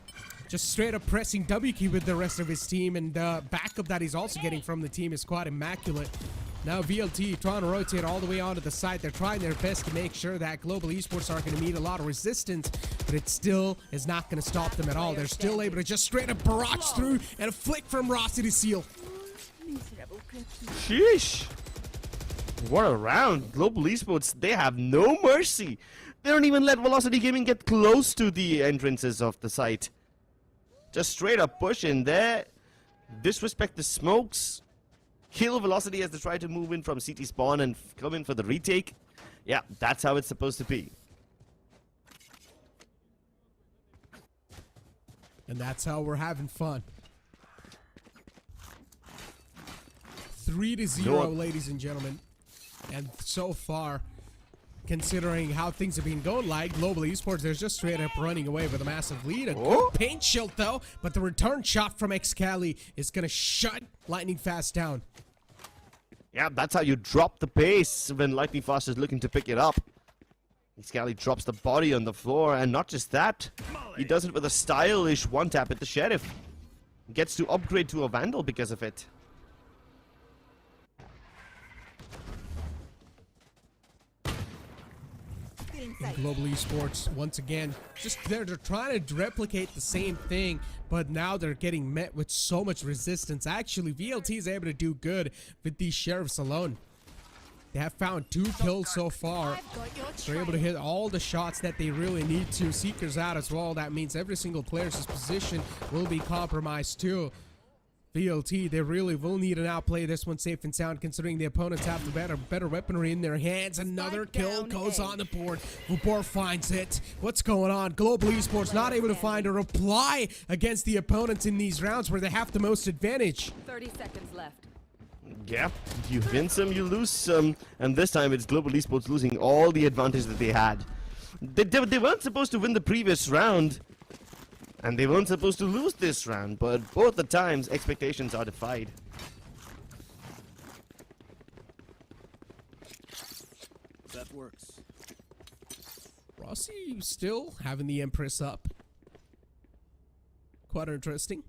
just straight up pressing W key with the rest of his team, and backup that he's also getting from the team is quite immaculate. Now VLT trying to rotate all the way onto the side. They're trying their best to make sure that Global Esports are going to meet a lot of resistance, but it still is not going to stop them at all. They're still able to just straight up barrage through, and a flick from Rossi to seal. Sheesh. What a round. Global Esports, they have no mercy. They don't even let Velocity Gaming get close to the entrances of the site. Just straight up push in there. Disrespect the smokes. Kill Velocity as they try to move in from CT spawn and come in for the retake. Yeah, that's how it's supposed to be. And that's how we're having fun. 3-0, ladies and gentlemen. And so far, considering how things have been going like Global Esports, they're just straight up running away with a massive lead. A good paint shield though, but the return shot from Excali is going to shut Lightning Fast down. Yeah, that's how you drop the pace when Lightning Fast is looking to pick it up. Excali drops the body on the floor, and not just that, he does it with a stylish one-tap at the Sheriff. Gets to upgrade to a Vandal because of it. Global Esports, once again, just they're trying to replicate the same thing, but now they're getting met with so much resistance. Actually, VLT is able to do good with these Sheriffs alone. They have found 2 kills so far. They're able to hit all the shots that they really need to. Seekers out as well. That means every single player's position will be compromised too. VLT, they really will need to now play this one safe and sound, considering the opponents have the better weaponry in their hands. Another kill goes on the board. Vibhorr finds it. What's going on? Global Esports not able to find a reply against the opponents in these rounds where they have the most advantage. 30 seconds left. Yeah, you win some, you lose some, and this time it's Global Esports losing all the advantage that they had. They weren't supposed to win the previous round. And they weren't supposed to lose this round, but both the times expectations are defied. That works. Rossi still having the Empress up. Quite interesting.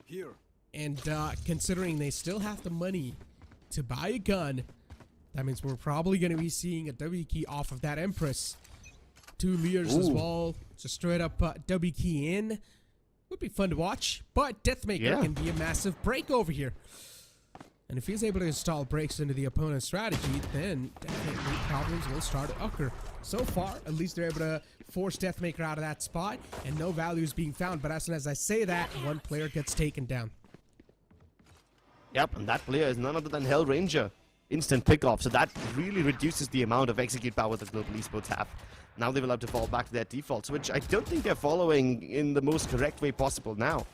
Here. And considering they still have the money to buy a gun, that means we're probably going to be seeing a W key off of that Empress. 2 Leers as well. Just straight up W key in. Would be fun to watch. But Deathmaker can be a massive break over here. And if he's able to install breaks into the opponent's strategy, then definitely problems will start to occur. So far, at least they're able to force Deathmaker out of that spot, and no value is being found. But as soon as I say that, one player gets taken down. Yep, and that player is none other than Hellranger. Instant pickoff, so that really reduces the amount of execute power that Global Esports have. Now they will have to fall back to their defaults, which I don't think they're following in the most correct way possible now.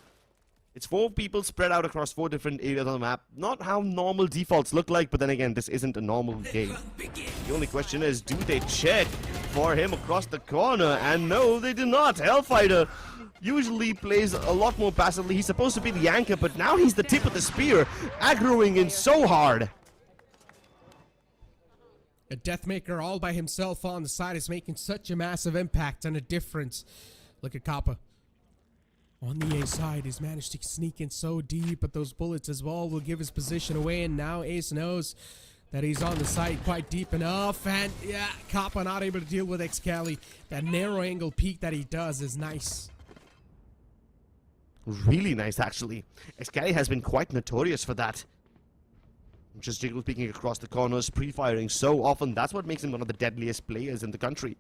It's 4 people spread out across 4 different areas on the map. Not how normal defaults look like, but then again, this isn't a normal game. The only question is, do they check for him across the corner? And no, they do not. Hellfighter usually plays a lot more passively. He's supposed to be the anchor, but now he's the tip of the spear, aggroing in so hard. A Deathmaker all by himself on the side is making such a massive impact and a difference. Look at Kappa. On the A side, he's managed to sneak in so deep, but those bullets as well will give his position away, and now Ace knows that he's on the site quite deep enough, and yeah, Kappa not able to deal with Excali. That narrow angle peek that he does is nice. Really nice, actually. Excali has been quite notorious for that. Just jiggle peeking across the corners, pre-firing so often. That's what makes him one of the deadliest players in the country.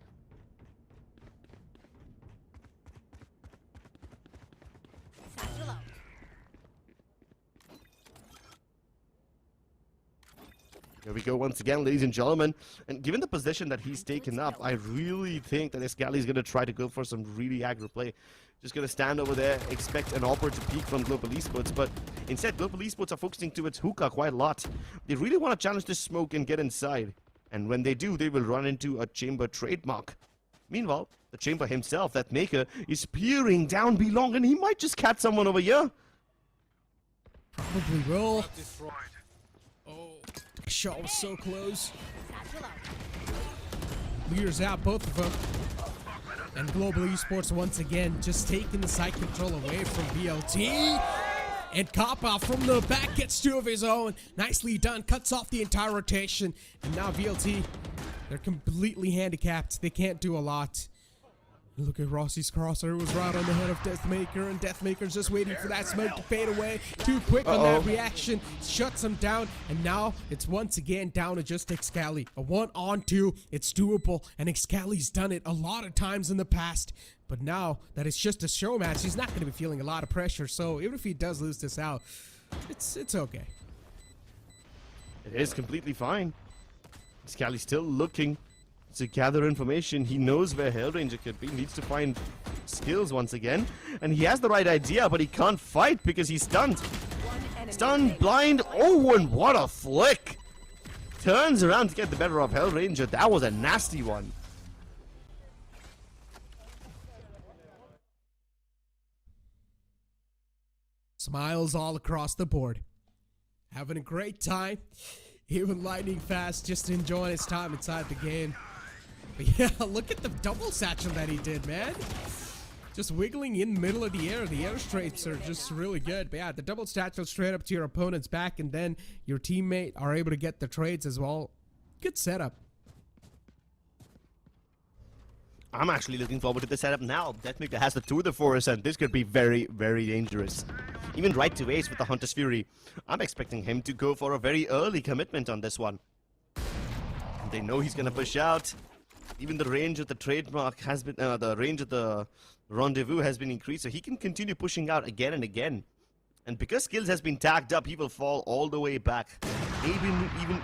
Here we go once again, ladies and gentlemen. And given the position that he's taken up, I really think that Excali is going to try to go for some really aggro play. Just going to stand over there, expect an offer to peek from Global Esports. But instead, Global Esports are focusing towards hookah quite a lot. They really want to challenge this smoke and get inside. And when they do, they will run into a chamber trademark. Meanwhile, the chamber himself, that maker, is peering down below, and he might just catch someone over here. Probably will. Oh, shot was so close. Leaders out, both of them. And Global Esports once again just taking the side control away from VLT. And Kappa from the back gets 2 of his own. Nicely done, cuts off the entire rotation. And now VLT, they're completely handicapped. They can't do a lot. Look at Rossi's crosser. It was right on the head of Deathmaker, and Deathmaker's just waiting for that smoke to fade away. Too quick on that reaction. Shuts him down, and now it's once again down to just Excali. A 1-on-2. It's doable, and Excali's done it a lot of times in the past. But now that it's just a show match, he's not going to be feeling a lot of pressure. So even if he does lose this out, it's okay. It is completely fine. Excali's still looking to gather information. He knows where Hellranger could be. He needs to find Skillz once again. And he has the right idea, but he can't fight because he's stunned. Stunned, blind. Oh, and what a flick. Turns around to get the better of Hellranger. That was a nasty one. Smiles all across the board. Having a great time. Even lightning fast, just enjoying his time inside the game. But yeah, look at the double satchel that he did, man. Just wiggling in the middle of the air. The air strafes are just really good. But yeah, the double satchel straight up to your opponent's back, and then your teammate are able to get the trades as well. Good setup. I'm actually looking forward to the setup now. Deathmaker has the 2 for us, and this could be very, very dangerous. Even right to Ace with the Hunter's Fury. I'm expecting him to go for a very early commitment on this one. They know he's gonna push out. Even the range of the trademark has been, the range of the rendezvous has been increased, so he can continue pushing out again and again. And because Skillz has been tagged up, he will fall all the way back.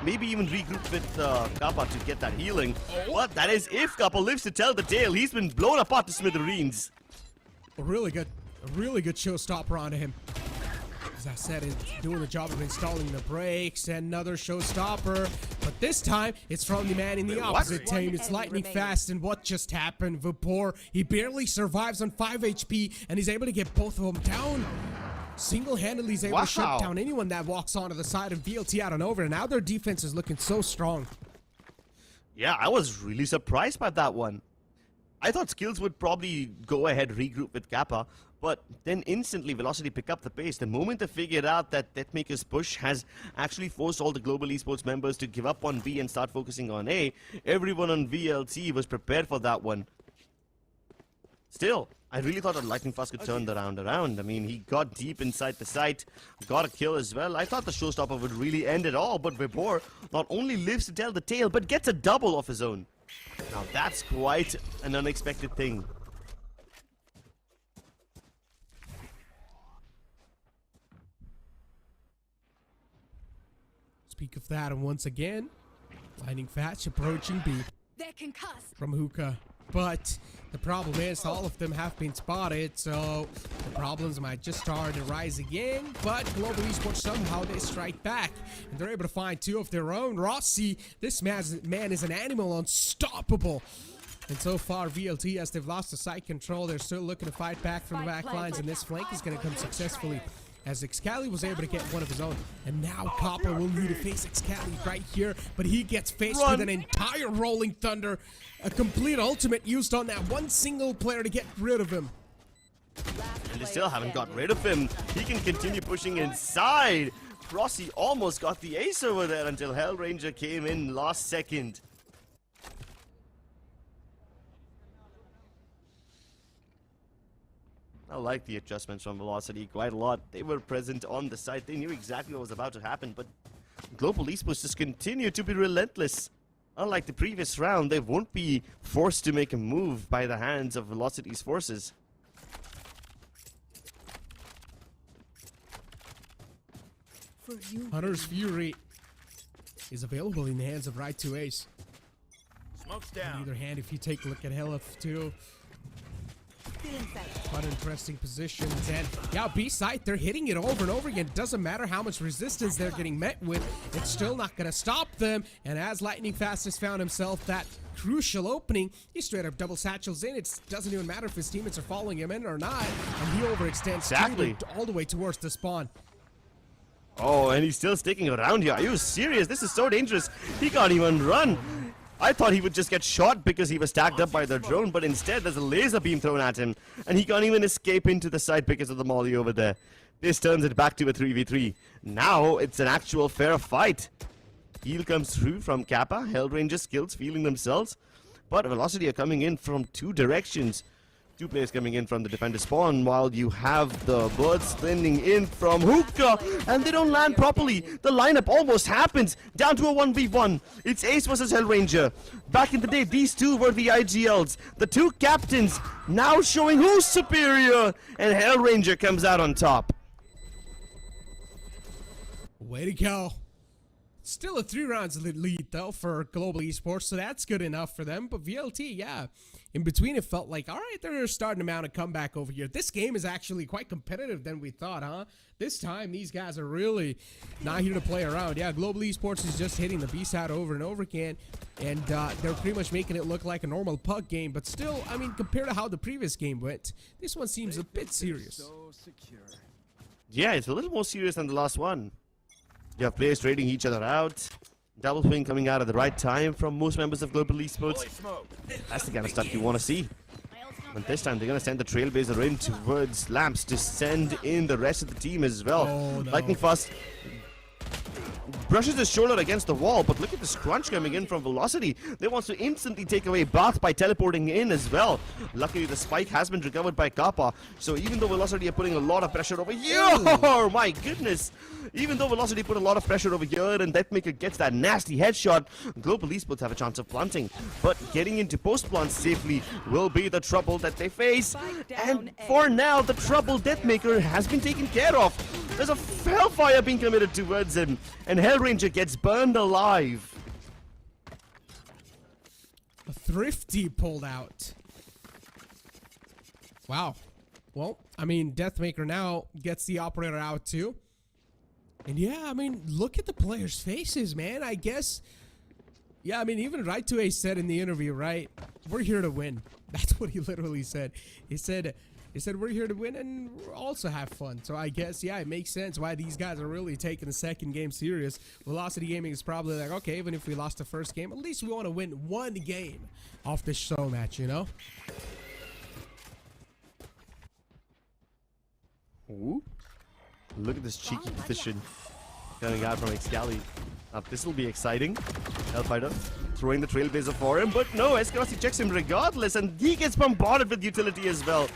Maybe even regroup with Kappa to get that healing. But that is if Kappa lives to tell the tale. He's been blown apart to smithereens. A really good showstopper onto him. as I said, is doing the job of installing the brakes. Another showstopper, but this time it's from the man in the opposite team. It's lightning fast, and what just happened? Vibhorr, he barely survives on 5 HP, and he's able to get both of them down. Single-handedly, he's able to shut down anyone that walks onto the side of VLT out and over, and now their defense is looking so strong. Yeah, I was really surprised by that one. I thought Skillz would probably go ahead, regroup with Kappa, but then instantly Velocity pick up the pace. The moment they figured out that Deathmaker's push has actually forced all the global esports members to give up on B and start focusing on A, everyone on VLT was prepared for that one. Still, I really thought that Lightning Fast could turn the round around. I mean, he got deep inside the site, got a kill as well. I thought the showstopper would really end it all, but Vibhorr not only lives to tell the tale, but gets a double of his own. Now that's quite an unexpected thing. Speak of that, and once again, Lightning Fast approaching B. They're concussed. From Hookah. But the problem is all of them have been spotted, so the problems might just start to rise again. But Global Esports, somehow they strike back, and they're able to find two of their own. Rossi, this man is an animal, unstoppable. And so far, VLT, as they've lost the site control, they're still looking to fight back from the back lines, and this flank is going to come successfully, as Excali was able to get one of his own. And now Kappa will need to face Excali right here, but he gets faced with an entire Rolling Thunder, a complete ultimate used on that one single player to get rid of him. And they still haven't got rid of him. He can continue pushing inside. Rossi almost got the ace over there until Hellranger came in last second. I like the adjustments from Velocity quite a lot. They were present on the site. They knew exactly what was about to happen, but Global Esports just continue to be relentless. Unlike the previous round, they won't be forced to make a move by the hands of Velocity's forces. Hunter's Fury is available in the hands of Right 2 Ace. Smoke's down. On either hand, if you take a look at LF2, quite interesting positions, and yeah, B site, they're hitting it over and over again. Doesn't matter how much resistance they're getting met with, it's still not gonna stop them. And as Lightning Fast has found himself that crucial opening, he straight up double satchels in. It doesn't even matter if his teammates are following him in or not, and he overextends all the way towards the spawn. Oh, and he's still sticking around here. Are you serious? This is so dangerous. He can't even run. I thought he would just get shot because he was tagged up by the drone, but instead there's a laser beam thrown at him, and he can't even escape into the side because of the molly over there. This turns it back to a 3v3. Now it's an actual fair fight. Heal comes through from Kappa. Hellranger Skillz feeling themselves, but Velocity are coming in from two directions. Two players coming in from the defender spawn, while you have the birds landing in from Hookah, and they don't land properly. The lineup almost happens, down to a 1v1. It's Ace versus Hellranger. Back in the day, these two were the IGLs. The two captains now showing who's superior, and Hellranger comes out on top. Way to go. Still a 3 rounds lead though for Global Esports, so that's good enough for them. But VLT, yeah, in between it felt like, all right, they're starting to mount a comeback over here. This game is actually quite competitive than we thought, huh? This time, these guys are really not here to play around. Yeah, Global Esports is just hitting the B-side over and over again, and they're pretty much making it look like a normal puck game. But still, I mean, compared to how the previous game went, this one seems a bit serious. Yeah, it's a little more serious than the last one. You have players trading each other out. Double swing coming out at the right time from most members of Global Esports. That's the kind of stuff you want to see. And this time they're going to send the Trailblazer in towards Lamps to send in the rest of the team as well. Oh, no. Lightning Fast brushes his shoulder against the wall, but look at the scrunch coming in from Velocity. They want to instantly take away Bath by teleporting in as well. Luckily, the spike has been recovered by Kappa. So even though Velocity are putting a lot of pressure over here, oh my goodness! Even though Velocity put a lot of pressure over here and Deathmaker gets that nasty headshot, Global Esports have a chance of planting. But getting into post-plant safely will be the trouble that they face. And for now, the trouble Deathmaker has been taken care of. There's a hellfire being committed towards him, and Hellranger gets burned alive. A Thrifty pulled out. Wow. Well, I mean, Deathmaker now gets the operator out too. And yeah, I mean, look at the players' faces, man. I guess, yeah, I mean, even Right to A said in the interview, right? We're here to win. That's what he literally said. He said we're here to win and also have fun. So I guess, yeah, it makes sense why these guys are really taking the second game serious. Velocity Gaming is probably like, okay, even if we lost the first game, at least we want to win one game off this show match, you know? Ooh. Look at this cheeky position coming out from Excali. This will be exciting. Hellfighter throwing the Trailblazer for him, but no, Eskarossi checks him regardless, and he gets bombarded with utility as well.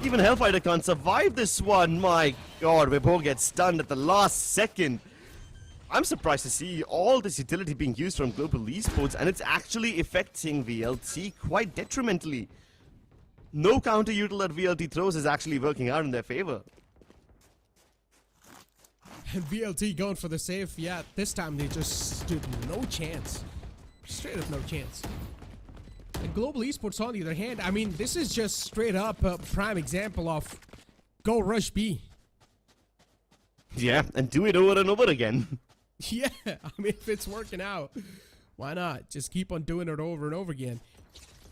Even Hellfighter can't survive this one. My god, Vibhorr gets stunned at the last second. I'm surprised to see all this utility being used from Global Esports, and it's actually affecting VLT quite detrimentally. No counter util that VLT throws is actually working out in their favor. And VLT going for the save. Yeah, this time they just stood no chance. Straight up no chance. And Global Esports, on the other hand, I mean, this is just straight up a prime example of go rush B. Yeah, and do it over and over again. Yeah, I mean, if it's working out, why not? Just keep on doing it over and over again.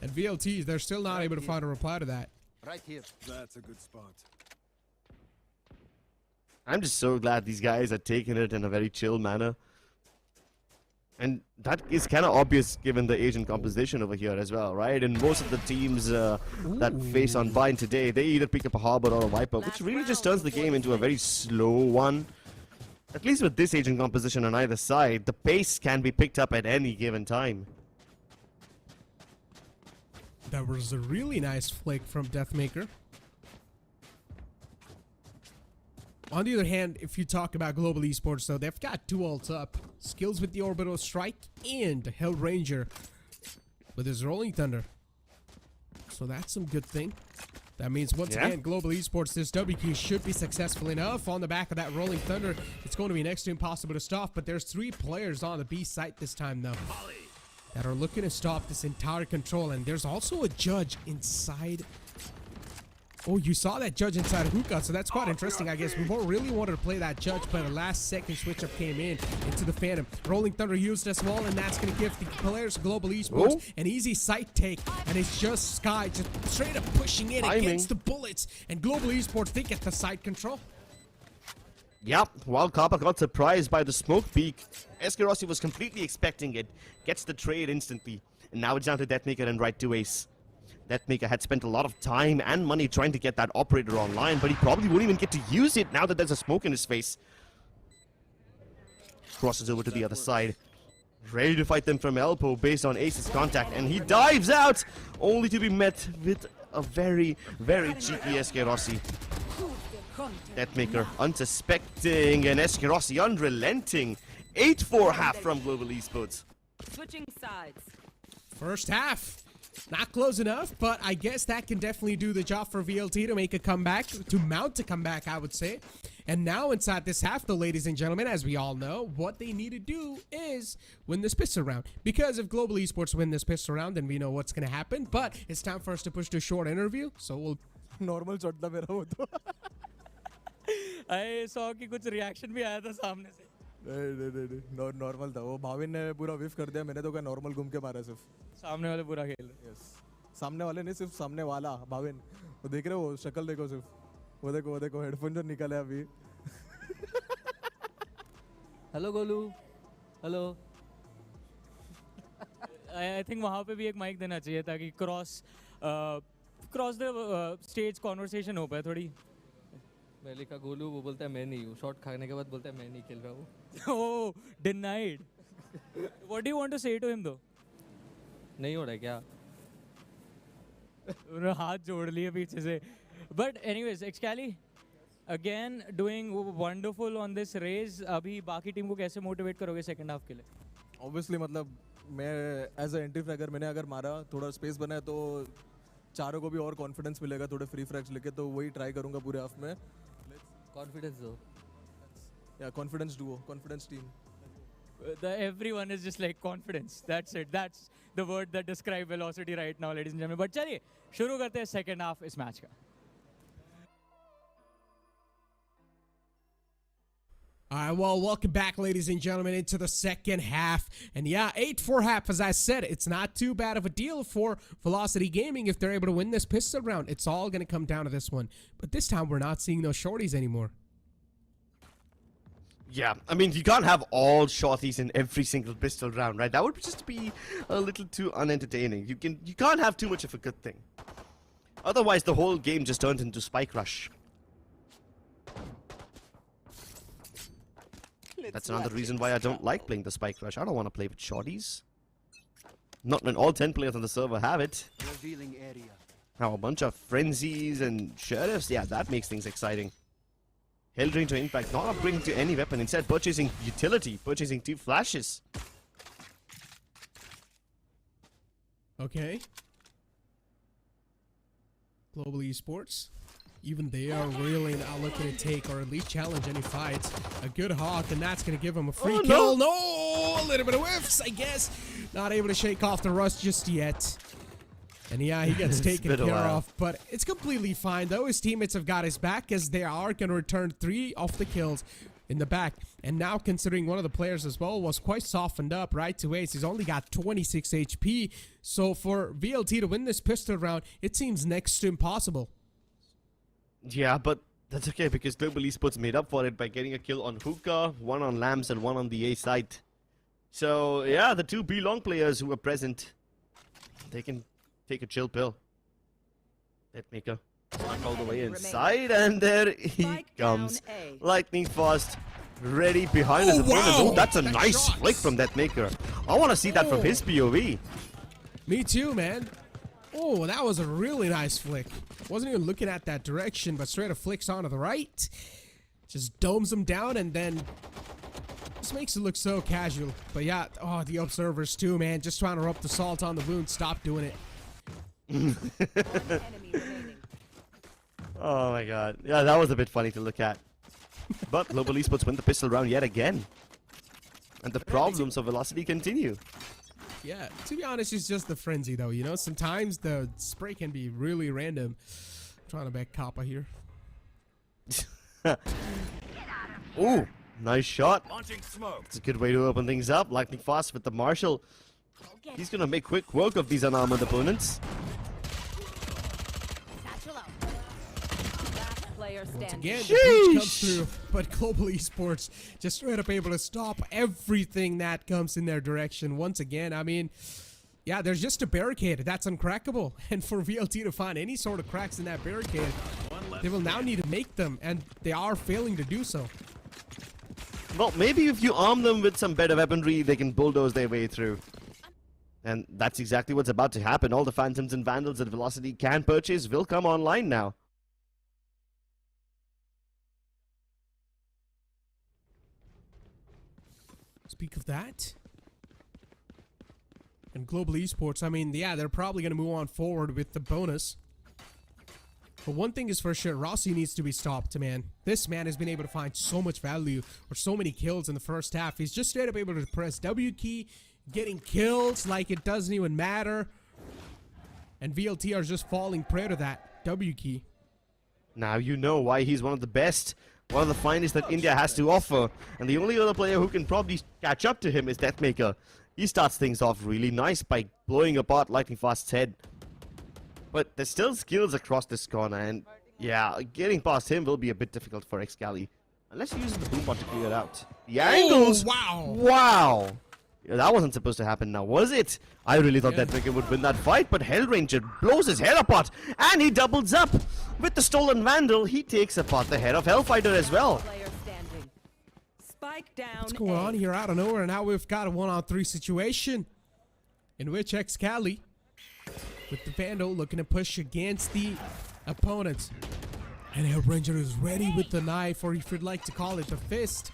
And VLT, they're still not able to find a reply to that. Right here. That's a good spot. I'm just so glad these guys are taking it in a very chill manner. And that is kind of obvious given the Asian composition over here as well, right? And most of the teams that face on Bind today, they either pick up a Harbor or a Viper, which really just turns the game into a very slow one. At least with this Asian composition on either side, the pace can be picked up at any given time. That was a really nice flick from Deathmaker. On the other hand, if you talk about Global Esports, though, they've got two ults up. Skillz with the Orbital Strike and Hellranger with his Rolling Thunder. So that's some good thing. That means, once again, Global Esports, this WQ should be successful enough on the back of that Rolling Thunder. It's going to be next to impossible to stop, but there's 3 players on the B site this time, though, that are looking to stop this entire control. And there's also a judge inside. Oh, you saw that judge inside Hookah, so that's quite interesting, I guess. Vibhorr really wanted to play that judge, but a last-second switch-up came in into the Phantom. Rolling Thunder used as well, and that's going to give the players of Global Esports an easy sight take. And it's just Sky just straight up pushing in against the bullets. And Global Esports, they get the side control. Yep, while Kappa got surprised by the smoke peak, Eskarossi was completely expecting it. Gets the trade instantly. And now it's down to Deathmaker and Right to Ace. Deathmaker had spent a lot of time and money trying to get that operator online, but he probably won't even get to use it now that there's a smoke in his face. Crosses over to the other side. Ready to fight them from elbow based on Ace's contact, and he dives out, only to be met with a very, very cheeky Eskarossi. Deathmaker unsuspecting, and Eskarossi unrelenting. 8-4 half from Global Esports. Switching sides. First half. Not close enough, but I guess that can definitely do the job for VLT to make a comeback, to mount a comeback, I would say. And now inside this half, though, ladies and gentlemen, as we all know, what they need to do is win this pistol round. Because if Global Esports win this pistol round, then we know what's going to happen. But it's time for us to push to a short interview, so we'll... Normal shot था मेरा वो तो. I saw कि कुछ reaction भी आया था सामने से. नहीं नॉर्मल था वो भाविन ने पूरा विफ कर दिया मैंने तो क्या नॉर्मल घूम के मारा सिर्फ सामने वाले पूरा खेल यस सामने वाले नहीं सिर्फ सामने वाला भाविन वो देख रहे हो शक्ल देखो सिर्फ वो देखो हेडफोन जो निकले अभी hello Golu hello I think वहाँ पे भी एक माइक देना चाहिए ताकि क्रॉस द स्टेज कॉन्वर्सेशन हो पाए थोड़ी. मैं लिखा गोलू वो बोलता है मैं नहीं हूँ शॉट खाने के बाद बोलता है मैं नहीं खेल रहा हूँ. Oh, denied. What do you want to say to him though? नहीं हो रहा है क्या? उन्होंने हाथ जोड़ लिए पीछे से. But anyways, Excali, again doing wonderful on this race. अभी बाकी टीम को कैसे मोटिवेट करोगे सेकंड हाफ के लिए? Obviously मतलब मैं एज अ एंट्री फ्रैगर मैंने अगर मारा थोड़ा स्पेस बना है तो चारों को भी और कॉन्फिडेंस मिलेगा थोड़े फ्री फ्रैग्स लेके तो वही ट्राई करूंगा पूरे हाफ में. कॉन्फिडेंस दो. या confidence Duo confidence team. Everyone is just like confidence. That's it. That's the word that describe velocity right now, ladies and gentlemen. But चलिए शुरू करते हैं सेकंड हाफ इस मैच का. All right, well, welcome back, ladies and gentlemen, into the second half. And yeah, 8-4 half, as I said, it's not too bad of a deal for Velocity Gaming if they're able to win this pistol round. It's all going to come down to this one. But this time, we're not seeing those shorties anymore. Yeah, I mean, you can't have all shorties in every single pistol round, right? That would just be a little too unentertaining. You can't have too much of a good thing. Otherwise, the whole game just turns into Spike Rush. That's another reason why I don't like playing the Spike Rush. I don't want to play with shorties. Not when all 10 players on the server have it. Revealing area. Now a bunch of frenzies and sheriffs, yeah, that makes things exciting. Hellranger Impact not upgrading to any weapon, instead purchasing utility, purchasing 2 flashes. Okay. Global Esports. Even they are really not looking to take or at least challenge any fights. A good hawk, and that's going to give him a free kill. No! A little bit of whiffs, I guess. Not able to shake off the rust just yet. And yeah, he gets taken care of. But it's completely fine, though. His teammates have got his back as they are going to return 3 of the kills in the back. And now, considering one of the players as well was quite softened up right to ace, he's only got 26 HP. So for VLT to win this pistol round, it seems next to impossible. Yeah, but that's okay because Global Esports made up for it by getting a kill on Hookah, 1 on Lamps, and 1 on the A side. So, yeah, the 2 B long players who were present, they can take a chill pill. Deathmaker all the way inside, and there he comes. Lightning fast, ready behind his opponent. Oh, that's a nice flick from Deathmaker. I want to see that from his POV. Me too, man. Oh, that was a really nice flick. Wasn't even looking at that direction, but straight up flicks onto the right. Just domes him down and then just makes it look so casual. But yeah, oh, the observers too, man. Just trying to rub the salt on the wound. Stop doing it. Oh my god. Yeah, that was a bit funny to look at. But Global Esports win the pistol round yet again. And the problems of Velocity continue. Yeah, to be honest, it's just the frenzy, though, you know? Sometimes the spray can be really random. I'm trying to back Kappa here. Ooh, nice shot. It's a good way to open things up. Lightning fast with the Marshal. He's going to make quick work of these unarmored opponents. Once again, the breach comes through, but Global Esports just straight up able to stop everything that comes in their direction. Once again, I mean, yeah, there's just a barricade. That's uncrackable. And for VLT to find any sort of cracks in that barricade, they will now need to make them, and they are failing to do so. Well, maybe if you arm them with some better weaponry, they can bulldoze their way through. And that's exactly what's about to happen. All the Phantoms and Vandals that Velocity can purchase will come online now. Speak of that, and Global Esports, I mean, yeah, they're probably going to move on forward with the bonus. But one thing is for sure, Rossi needs to be stopped, man. This man has been able to find so much value or so many kills in the first half. He's just straight up able to press W key, getting kills like it doesn't even matter. And VLT are just falling prey to that W key. Now you know why he's one of the best. One of the finest that India has to offer. And the only other player who can probably catch up to him is Deathmaker. He starts things off really nice by blowing apart Lightning Fast's head. But there's still Skillz across this corner. And yeah, getting past him will be a bit difficult for Excali. Unless he uses the boom bot to clear it out. The angles! Wow! Wow! Yeah, that wasn't supposed to happen now, was it? I really thought Deathmaker would win that fight, but Hellranger blows his head apart, and he doubles up. With the stolen Vandal, he takes apart the head of Hellfighter as well. Spike down. What's going on here out of nowhere? And now we've got a 1-on-3 situation in which Excali, with the Vandal, looking to push against the opponents. And Hellranger is ready with the knife, or if you'd like to call it the fist.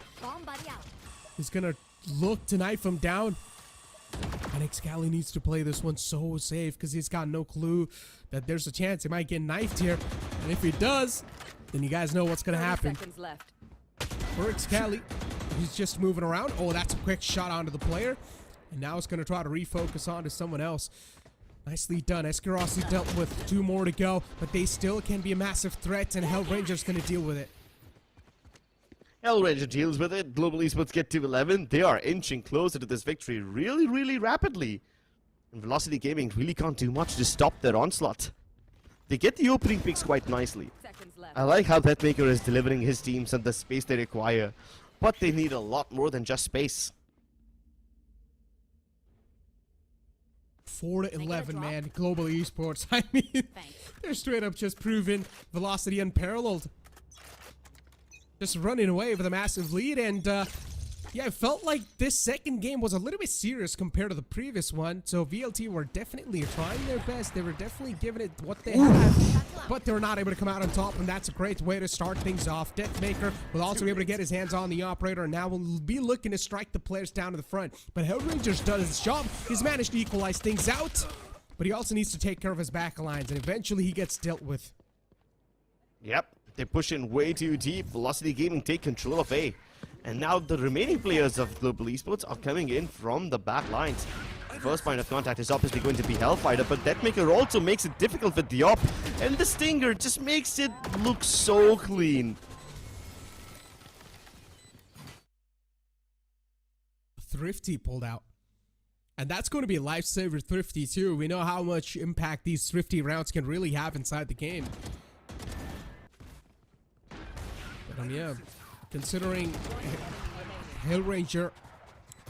He's gonna look to knife him down. And Excali needs to play this one so safe because he's got no clue that there's a chance he might get knifed here. And if he does, then you guys know what's gonna happen. For Excali, he's just moving around. Oh, that's a quick shot onto the player. And now it's gonna try to refocus onto someone else. Nicely done. Escarossi dealt with 2 more to go, but they still can be a massive threat, and Hellranger's gonna deal with it. Hellranger deals with it. Global Esports get to 11. They are inching closer to this victory really, really rapidly. And Velocity Gaming really can't do much to stop their onslaught. They get the opening picks quite nicely. I like how Deathmaker is delivering his teams and the space they require. But they need a lot more than just space. 4-11, man. Global Esports. I mean, they're straight up just proving Velocity unparalleled. Just running away with a massive lead, and yeah, it felt like this second game was a little bit serious compared to the previous one. So VLT were definitely trying their best. They were definitely giving it what they had, but they were not able to come out on top, and that's a great way to start things off. Deathmaker will also be able to get his hands on the operator, and now will be looking to strike the players down to the front. But Hellranger's done his job. He's managed to equalize things out, but he also needs to take care of his back lines, and eventually he gets dealt with. Yep, they're pushing way too deep. Velocity Gaming take control of A. And now the remaining players of Global Esports are coming in from the back lines. The first point of contact is obviously going to be Hellfighter, but Deathmaker also makes it difficult with the op. And the Stinger just makes it look so clean. Thrifty pulled out. And that's going to be a lifesaver Thrifty too. We know how much impact these Thrifty rounds can really have inside the game. But yeah, considering Hellranger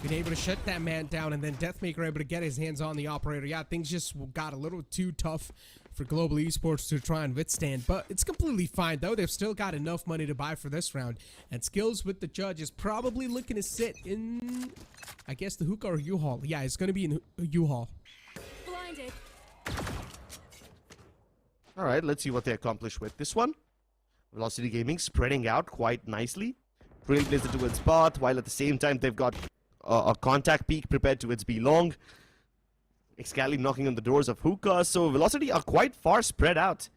being able to shut that man down and then Deathmaker able to get his hands on the operator, yeah, things just got a little too tough for Global Esports to try and withstand. But it's completely fine though. They've still got enough money to buy for this round. And Skillz with the judge is probably looking to sit in, I guess, the hookah or U-Haul. Yeah, it's going to be in U-Haul. Blinded. Alright, let's see what they accomplish with this one. Velocity Gaming spreading out quite nicely. Trailblazer towards path, while at the same time they've got a contact peak prepared towards B long. Excalib knocking on the doors of hookah, so Velocity are quite far spread out.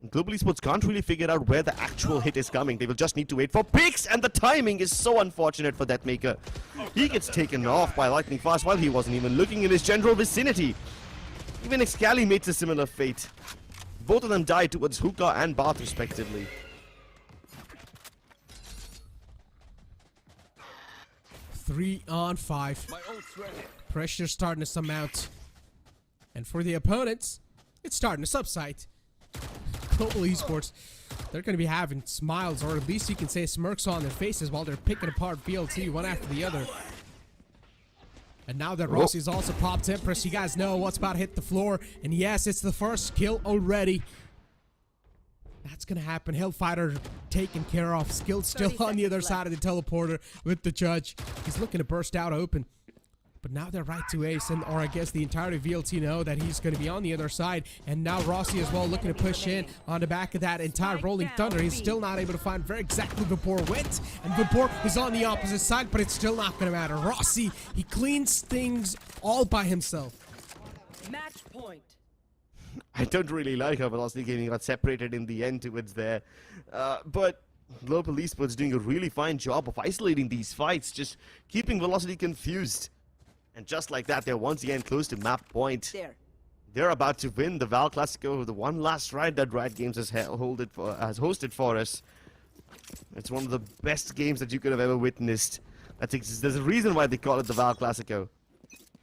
And Global Esports can't really figure out where the actual hit is coming. They will just need to wait for picks, and the timing is so unfortunate for Deathmaker. He gets taken off by lightning fast while he wasn't even looking in his general vicinity. Even Excalib meets a similar fate. Both of them died towards hookah and bath respectively. 3 on 5. Pressure starting to surmount. And for the opponents, it's starting to subside. Global Esports, they're going to be having smiles, or at least you can say smirks on their faces while they're picking apart VLT one after the other. And now that Rossi's also popped Empress, you guys know what's about to hit the floor. And yes, it's the first kill already. That's going to happen. Hellfighter taken care of. Skillz still on the other side of the teleporter with the judge. He's looking to burst out open. But now they're right to ace, and or I guess the entirety of VLT know that he's going to be on the other side. And now Rossi as well looking to push in on the back of that entire Rolling Thunder. He's still not able to find where exactly Vibhorr went. And Vibhorr is on the opposite side, but it's still not going to matter. Rossi, he cleans things all by himself. Match point. I don't really like how Velocity Gaming got separated in the end towards there. But Global Esports doing a really fine job of isolating these fights, just keeping Velocity confused. And just like that, they're once again close to map point. They're about to win the VAL'Classico, the one last ride that Riot Games has hosted for us. It's one of the best games that you could have ever witnessed. There's a reason why they call it the VAL'Classico.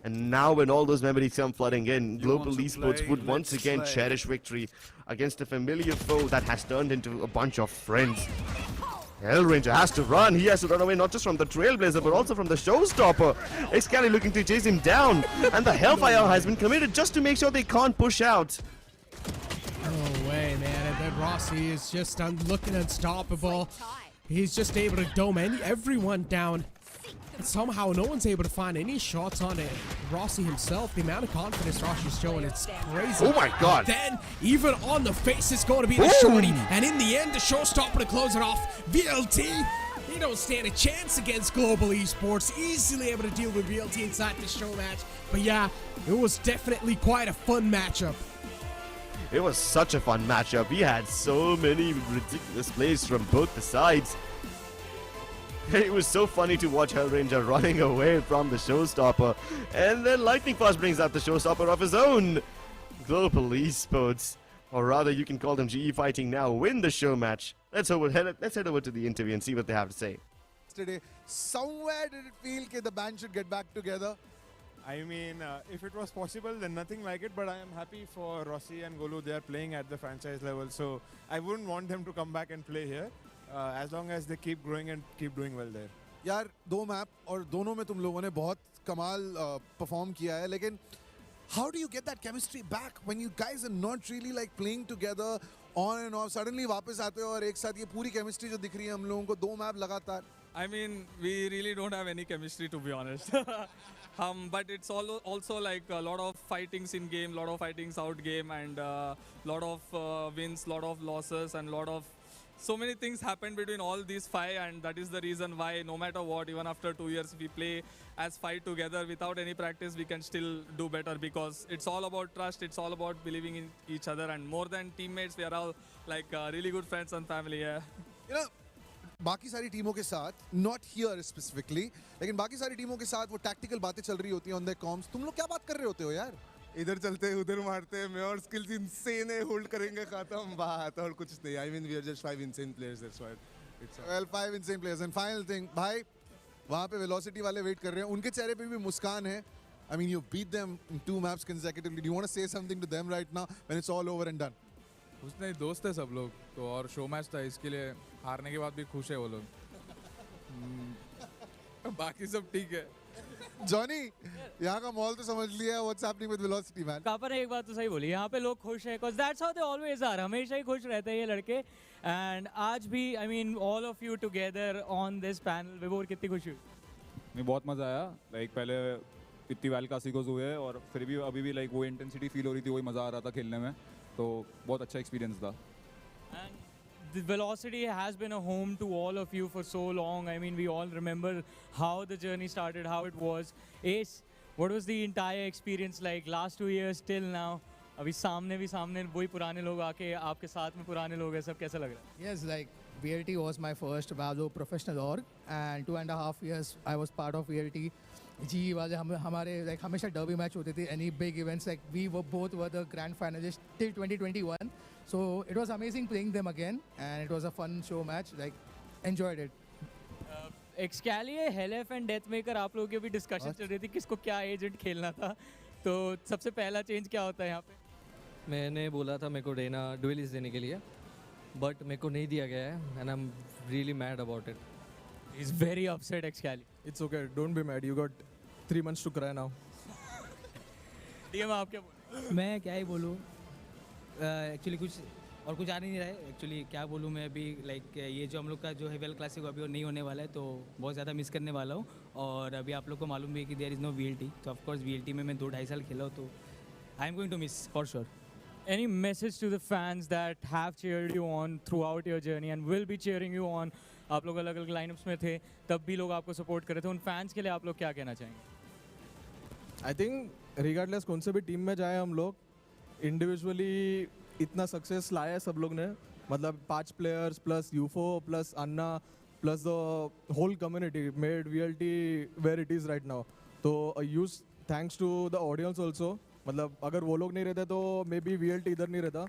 And now when all those memories come flooding in, Global Esports would once again cherish victory against a familiar foe that has turned into a bunch of friends. Hellranger has to run. He has to run away not just from the Trailblazer, but also from the Showstopper. Excalibur looking to chase him down. And the Hellfire has been committed just to make sure they can't push out. No way, man. And then Rossi is just looking unstoppable. He's just able to dome everyone down. And somehow no one's able to find any shots on it. Rossi himself, the amount of confidence Rossi's showing, it's crazy. Oh my god. Then, even on the face, it's going to be the shorty. And in the end, the Showstopper to close it off. VLT, they don't stand a chance against Global Esports. Easily able to deal with VLT inside the show match. But yeah, it was definitely quite a fun matchup. It was such a fun matchup. We had so many ridiculous plays from both the sides. It was so funny to watch Hellranger running away from the Showstopper. And then Lightning Fast brings out the Showstopper of his own. Global Esports, or rather you can call them GE Fighting now, win the show match. Let's head over to the interview and see what they have to say. yesterday. Somewhere did it feel that the band should get back together? I mean, if it was possible, then nothing like it. But I am happy for Rossi and Golu. They are playing at the franchise level, so I wouldn't want them to come back and play here. As long as they keep growing and keep doing well there. यार दो map और दोनों में तुम लोगों ने बहुत कमाल परफॉर्म किया है, लेकिन how do you get that chemistry back when you guys are not really like playing together on and off? Suddenly वापस आते हो और एक साथ ये पूरी chemistry जो दिख रही है हम लोगों को 2 मैप लगातार. I mean, we really don't have any chemistry, to be honest. But it's also like a lot of fightings in game, lot of fightings out game, and lot of wins, lot of losses, and lot of so many things happen between all these 5, and that is the reason why no matter what, even after 2 years, we play as 5 together without any practice, we can still do better, because it's all about trust, it's all about believing in each other, and more than teammates, we are all like really good friends and family. Yeah. You know, बाकी सारी टीमों के साथ, not here specifically, लेकिन बाकी सारी टीमों के साथ वो tactical बातें चल रही होती हैं on their comms. तुम लोग क्या बात कर रहे होते हो यार? इधर चलते हैं उधर मारते हैं, मैं और स्किल्स insane है, होल्ड करेंगे खत्म बात और कुछ नहीं. I mean we are just 5 insane players, that's why it's well 5 insane players. And final thing, भाई वहाँ पे velocity वाले वेट कर रहे हैं, उनके चेहरे पे भी मुस्कान है. I mean you beat them in 2 maps consecutively. Do you want to say something to them right now when it's all over and done? कुछ नहीं, दोस्त है सब लोग तो, और शो मैच था इसके लिए हारने के बाद भी खुश है वो लोग. बाकी सब ठीक है. जॉनी, यहाँ का मॉल तो समझ लिया है. What's happening with velocity, man? कापा ने एक बात तो सही बोली, यहाँ पे लोग खुश हैं, because that's how they always are. हमेशा ही खुश रहते हैं ये लड़के. And आज भी, I mean, all of you together on this panel, विभोर कितनी खुशी हुई? मैं बहुत मज़ा आया. लाइक पहले इतनी VAL'Classicos हुए और फिर भी अभी भी लाइक वो इंटेंसिटी फील हो रही थी, वही मज़ा आ रहा था खेलने में, तो बहुत अच्छा एक्सपीरियंस था. And the Velocity has been a home to all of you for so long. I mean, we all remember how the journey started, how it was. Ace, what was the entire experience like last 2 years till now? अभी सामने वही पुराने लोग आके आपके साथ में पुराने लोग हैं, सब कैसा लग रहा है? Yes, like VLT was my first Valorant professional org, and 2.5 years I was part of VLT. जी वाले हमारे like हमेशा derby match होते थे, any big events, like we were both were the grand finalists till 2021. So it was amazing playing them again, and it was a fun show match. Like enjoyed it. Excalibur, Helef and Deathmaker, आप लोगों की भी discussion चल रही थी किसको क्या agent खेलना था, तो सबसे पहला चेंज क्या होता है यहाँ पे? मैंने बोला था मेरे को रेना डुएलिस्ट देने के लिए, बट मेरे को नहीं दिया गया है, and I am really mad about it. He's very upset, Excalibur. It's okay, don't be mad. You got 3 months to cry now. DM आप क्या बोल? मैं क्या ही बोलूँ, एक्चुअली कुछ आ नहीं रहा है. एक्चुअली क्या बोलूँ मैं अभी, लाइक ये जो हम लोग का जो है VAL'Classicो अभी और नहीं होने वाला है, तो बहुत ज़्यादा मिस करने वाला हूँ. और अभी आप लोग को मालूम भी है कि देयर इज़ नो VLT, तो ऑफकोर्स VLT में मैं 2-2.5 साल खेला हूँ, तो I am going to miss for sure. Any message to the fans that have cheered you on throughout your journey and will be cheering you on? आप लोग अलग अलग लाइनअप्स में थे, तब भी लोग आपको सपोर्ट कर रहे थे, उन फैंस के लिए आप लोग क्या कहना चाहेंगे? आई थिंक रिगार्डलेस कौन से भी टीम में जाए हम लोग, इंडिविजुअली इतना सक्सेस लाया है सब लोग ने. मतलब 5 players plus UFO plus Anna plus the whole community made VLT where it is right now. तो huge thanks to the audience also. मतलब अगर वो लोग नहीं रहते तो मे बी VLT इधर नहीं रहता.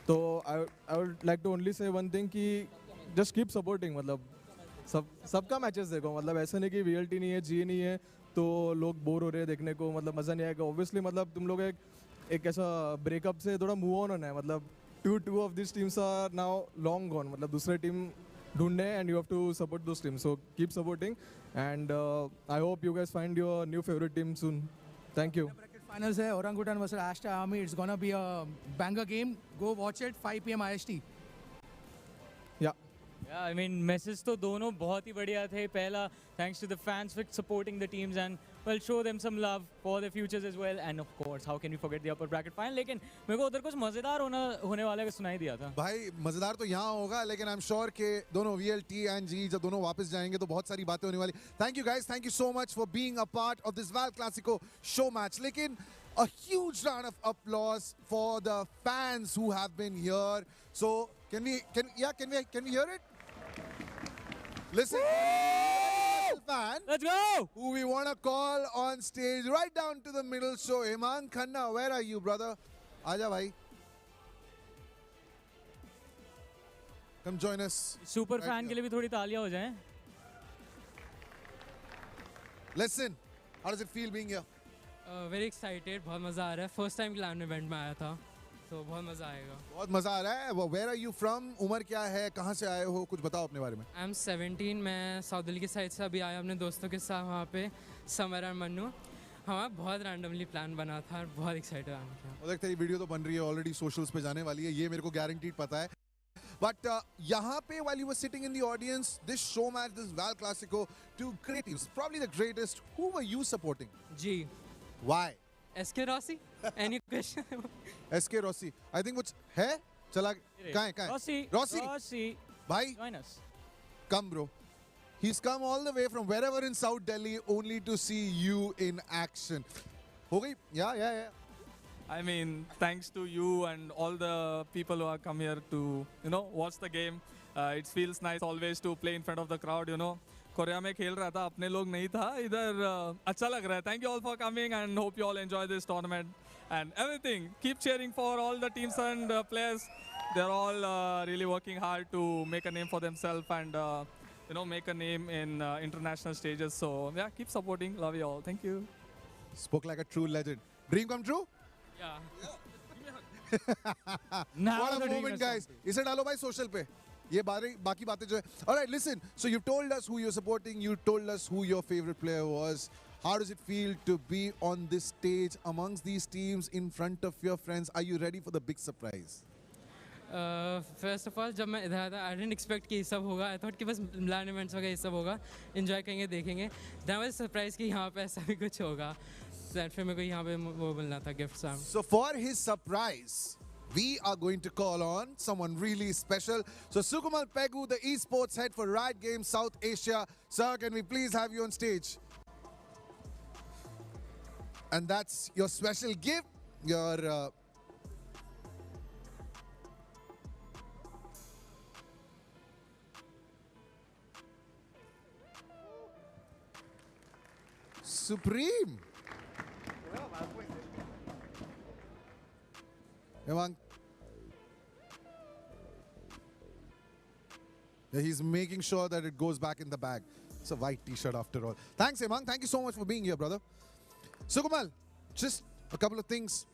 तो I would like to only say one thing कि जस्ट कीप सपोर्टिंग. मतलब सबका मैचेस देखो, मतलब ऐसा नहीं कि VLT नहीं है, G नहीं है तो लोग बोर हो रहे हैं देखने को, मतलब मज़ा नहीं आएगा. ऑब्वियसली मतलब तुम लोग एक ऐसा ब्रेकअप से थोड़ा मूव ऑन होना है. मतलब two of these teams are now long gone. मतलब दूसरे टीम ढूंढने and you have to support those teams. So keep supporting and I hope you guys find your new favorite team soon. Thank you. Finals है Orangutan versus Ashta Army. It's gonna be a banger game. Go watch it 5 PM IST. Yeah, I mean, message तो दोनों बहुत ही बढ़िया थे. पहला, thanks to the fans for supporting the teams and well show them some love for their futures as well. And of course, how can we forget the upper bracket final? लेकिन मेरे को उधर कुछ मजेदार होने वाला का सुनाई दिया था. भाई मजेदार तो यहाँ होगा, लेकिन I'm sure कि दोनों VLT and G जब दोनों वापस जाएंगे तो बहुत सारी बातें होने वाली. Thank you guys, thank you so much for being a part of this VAL'Classicो show match. लेकिन a huge round of applause for the fans who have been here. So can we hear it? Listen, fan. Let's go. Who we want to call on stage right down to the middle. So Iman Khanna, where are you, brother? Aaja bhai. Come join us. Super fan के लिए भी थोड़ी तालियां हो जाएं. Listen, how does it feel being here? Very excited, बहुत मज़ा आ रहा है. फर्स्ट टाइम क्लान इवेंट में आया था, तो बहुत मज़ा आएगा. बहुत मजा आ रहा है. Where are you from? उम्र क्या है? कहाँ से आए हो? कुछ बताओ अपने बारे में. I am 17. मैं साउथ दिल्ली की साइड से अभी आया अपने दोस्तों के साथ वहाँ पे समर और मन्नू. हमारा बहुत रैंडमली प्लान बना था और बहुत एक्साइटेड आने का. और तेरी वीडियो तो बन रही है ऑलरेडी, सोशल्स पे जाने वाली है, ये मेरे को गारंटीड पता है. But यहाँ पे while you were sitting in the audience, this show match, this VAL'Classico, two great teams, probably the greatest. Who were you supporting? Ji. Why? SK Rossi? Any question? SK Rossi. I think कुछ है? चला कहाँ है? Rossi. भाई. Join us. Come bro. He's come all the way from wherever in South Delhi only to see you in action. हो गई? Yeah. I mean, thanks to you and all the people who have come here to, watch the game. It feels nice always to play in front of the crowd, Korea में खेल रहा था, अपने लोग नहीं था इधर. अच्छा लग रहा है. Thank you all for coming and hope you all enjoy this tournament and everything. Keep cheering for all the teams and players. They're all really working hard to make a name for themselves and, make a name in international stages. So, yeah, keep supporting. Love you all. Thank you. Spoke like a true legend. Dream come true? Yeah. What a moment, guys. इसे डालो भाई social पे. ये बाकी बातें जो है. All right, listen. So you've told us who you're supporting. You told us who your favorite player was. How does it feel to be on this stage amongst these teams in front of your friends? Are you ready for the big surprise? First of all जब मैं इधर आया था, आई didn't expect कि ये सब होगा. I thought कि बस मिलान इवेंट्स वगैरह ये सब होगा, एंजॉय करेंगे, देखेंगे. देन आई वाज सरप्राइज कि यहाँ पे ऐसा भी कुछ होगा. फिर मेरे को यहाँ पे वो मिलना था gift. So for his surprise, we are going to call on someone really special. So Sukumal Pegu, the Esports head for Riot Games South Asia. Sir, can we please have you on stage? And that's your special gift, your Supreme. Hemang. Yeah, he's making sure that it goes back in the bag. It's a white t-shirt after all. Thanks, Hemang. Thank you so much for being here, brother. Sukumal, just a couple of things.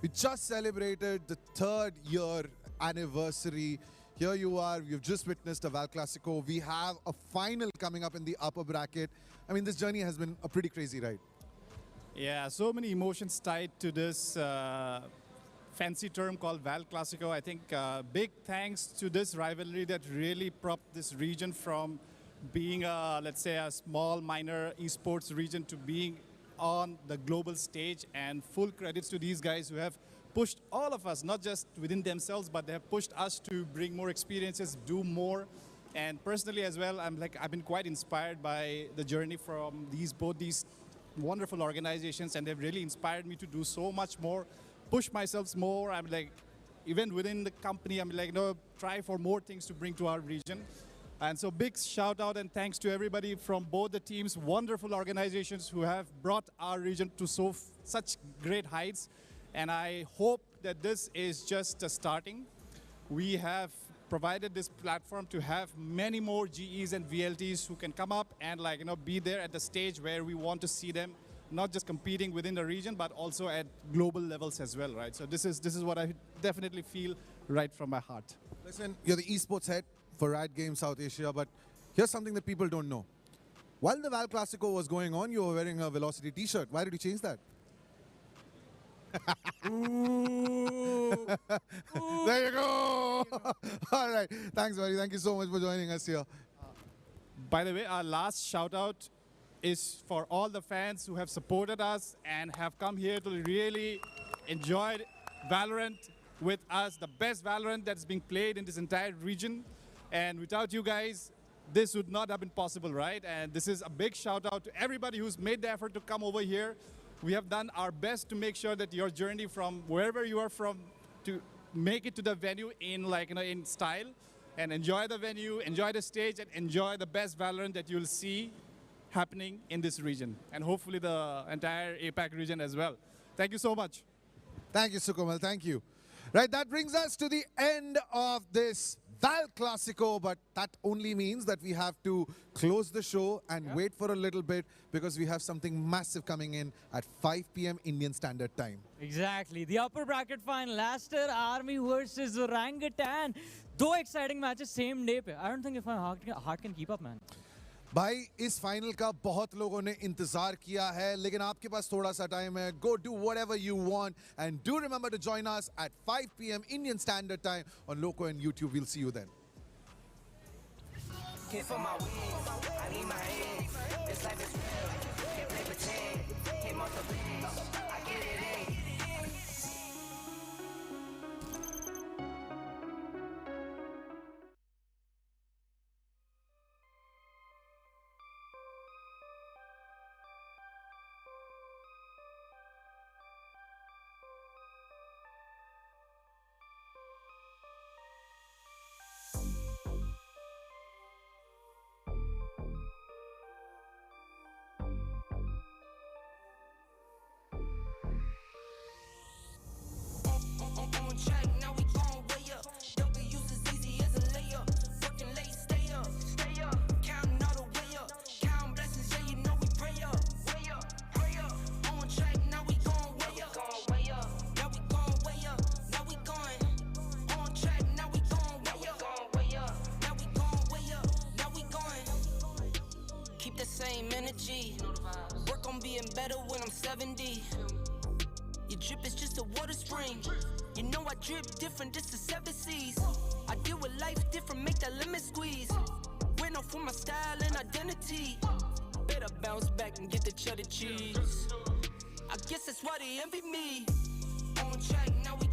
We just celebrated the 3rd year anniversary. Here you are. You've just witnessed a VAL'Classico. We have a final coming up in the upper bracket. I mean, this journey has been a pretty crazy ride. Yeah, so many emotions tied to this fancy term called VAL'Classico. I think big thanks to this rivalry that really propped this region from being, let's say, a small, minor esports region to being on the global stage. And full credits to these guys who have pushed all of us, not just within themselves, but they have pushed us to bring more experiences, do more. And personally as well, I've been quite inspired by the journey from both these wonderful organizations, and they've really inspired me to do so much more, push myself more. I'm like, even within the company, I'm like, no, try for more things to bring to our region. And so big shout out and thanks to everybody from both the teams, wonderful organizations who have brought our region to such great heights. And I hope that this is just a starting. We have provided this platform to have many more GEs and VLTs who can come up and be there at the stage where we want to see them, not just competing within the region, but also at global levels as well, right? So this is what I definitely feel right from my heart. Listen, you're the esports head for Riot Games South Asia, but here's something that people don't know. While the VAL'Classico was going on, you were wearing a Velocity t-shirt. Why did you change that? There you go. All right. Thanks, buddy. Thank you so much for joining us here. By the way, our last shout out is for all the fans who have supported us and have come here to really enjoy Valorant with us, the best Valorant that's being played in this entire region. And without you guys, this would not have been possible, right? And this is a big shout out to everybody who's made the effort to come over here. We have done our best to make sure that your journey from wherever you are from to make it to the venue in in style and enjoy the venue, enjoy the stage, and enjoy the best Valorant that you'll see happening in this region, and hopefully the entire APAC region as well. Thank you so much. Thank you, Sukumal. Thank you. Right, that brings us to the end of this VAL'Classico, but that only means that we have to close the show and wait for a little bit because we have something massive coming in at 5 p.m. Indian Standard Time. Exactly. The upper bracket final, Leicester Army versus Orangutan. Two exciting matches same day. I don't think if my heart can keep up, man. भाई इस final का बहुत लोगों ने इंतजार किया है लेकिन आपके पास थोड़ा सा टाइम है. Go do whatever you want and do remember to join us at 5 p.m. Indian Standard Time on Loco and YouTube. We'll see you then. For my wins, I need my hands. This life is real, can't play pretend. Came off the bench, I get it in. On track, now we gon' way up. W's as easy as a layup. Working late, stay up, stay up. Counting all the way up. Counting blessings, yeah, you know we pray up, way up, pray up. On track, now we gon' way up, way up. Now we gon' way up, now we going. On track, now we gon' way up, way up. Now we gon' way up, now we going. Keep the same energy. Work on being better when I'm 70. Your drip is just a water spring. You know I drip different, this is 7 seas. I deal with life different, make that lemon squeeze. Went off for my style and identity. Better bounce back and get the cheddar cheese. I guess that's why they envy me. On track,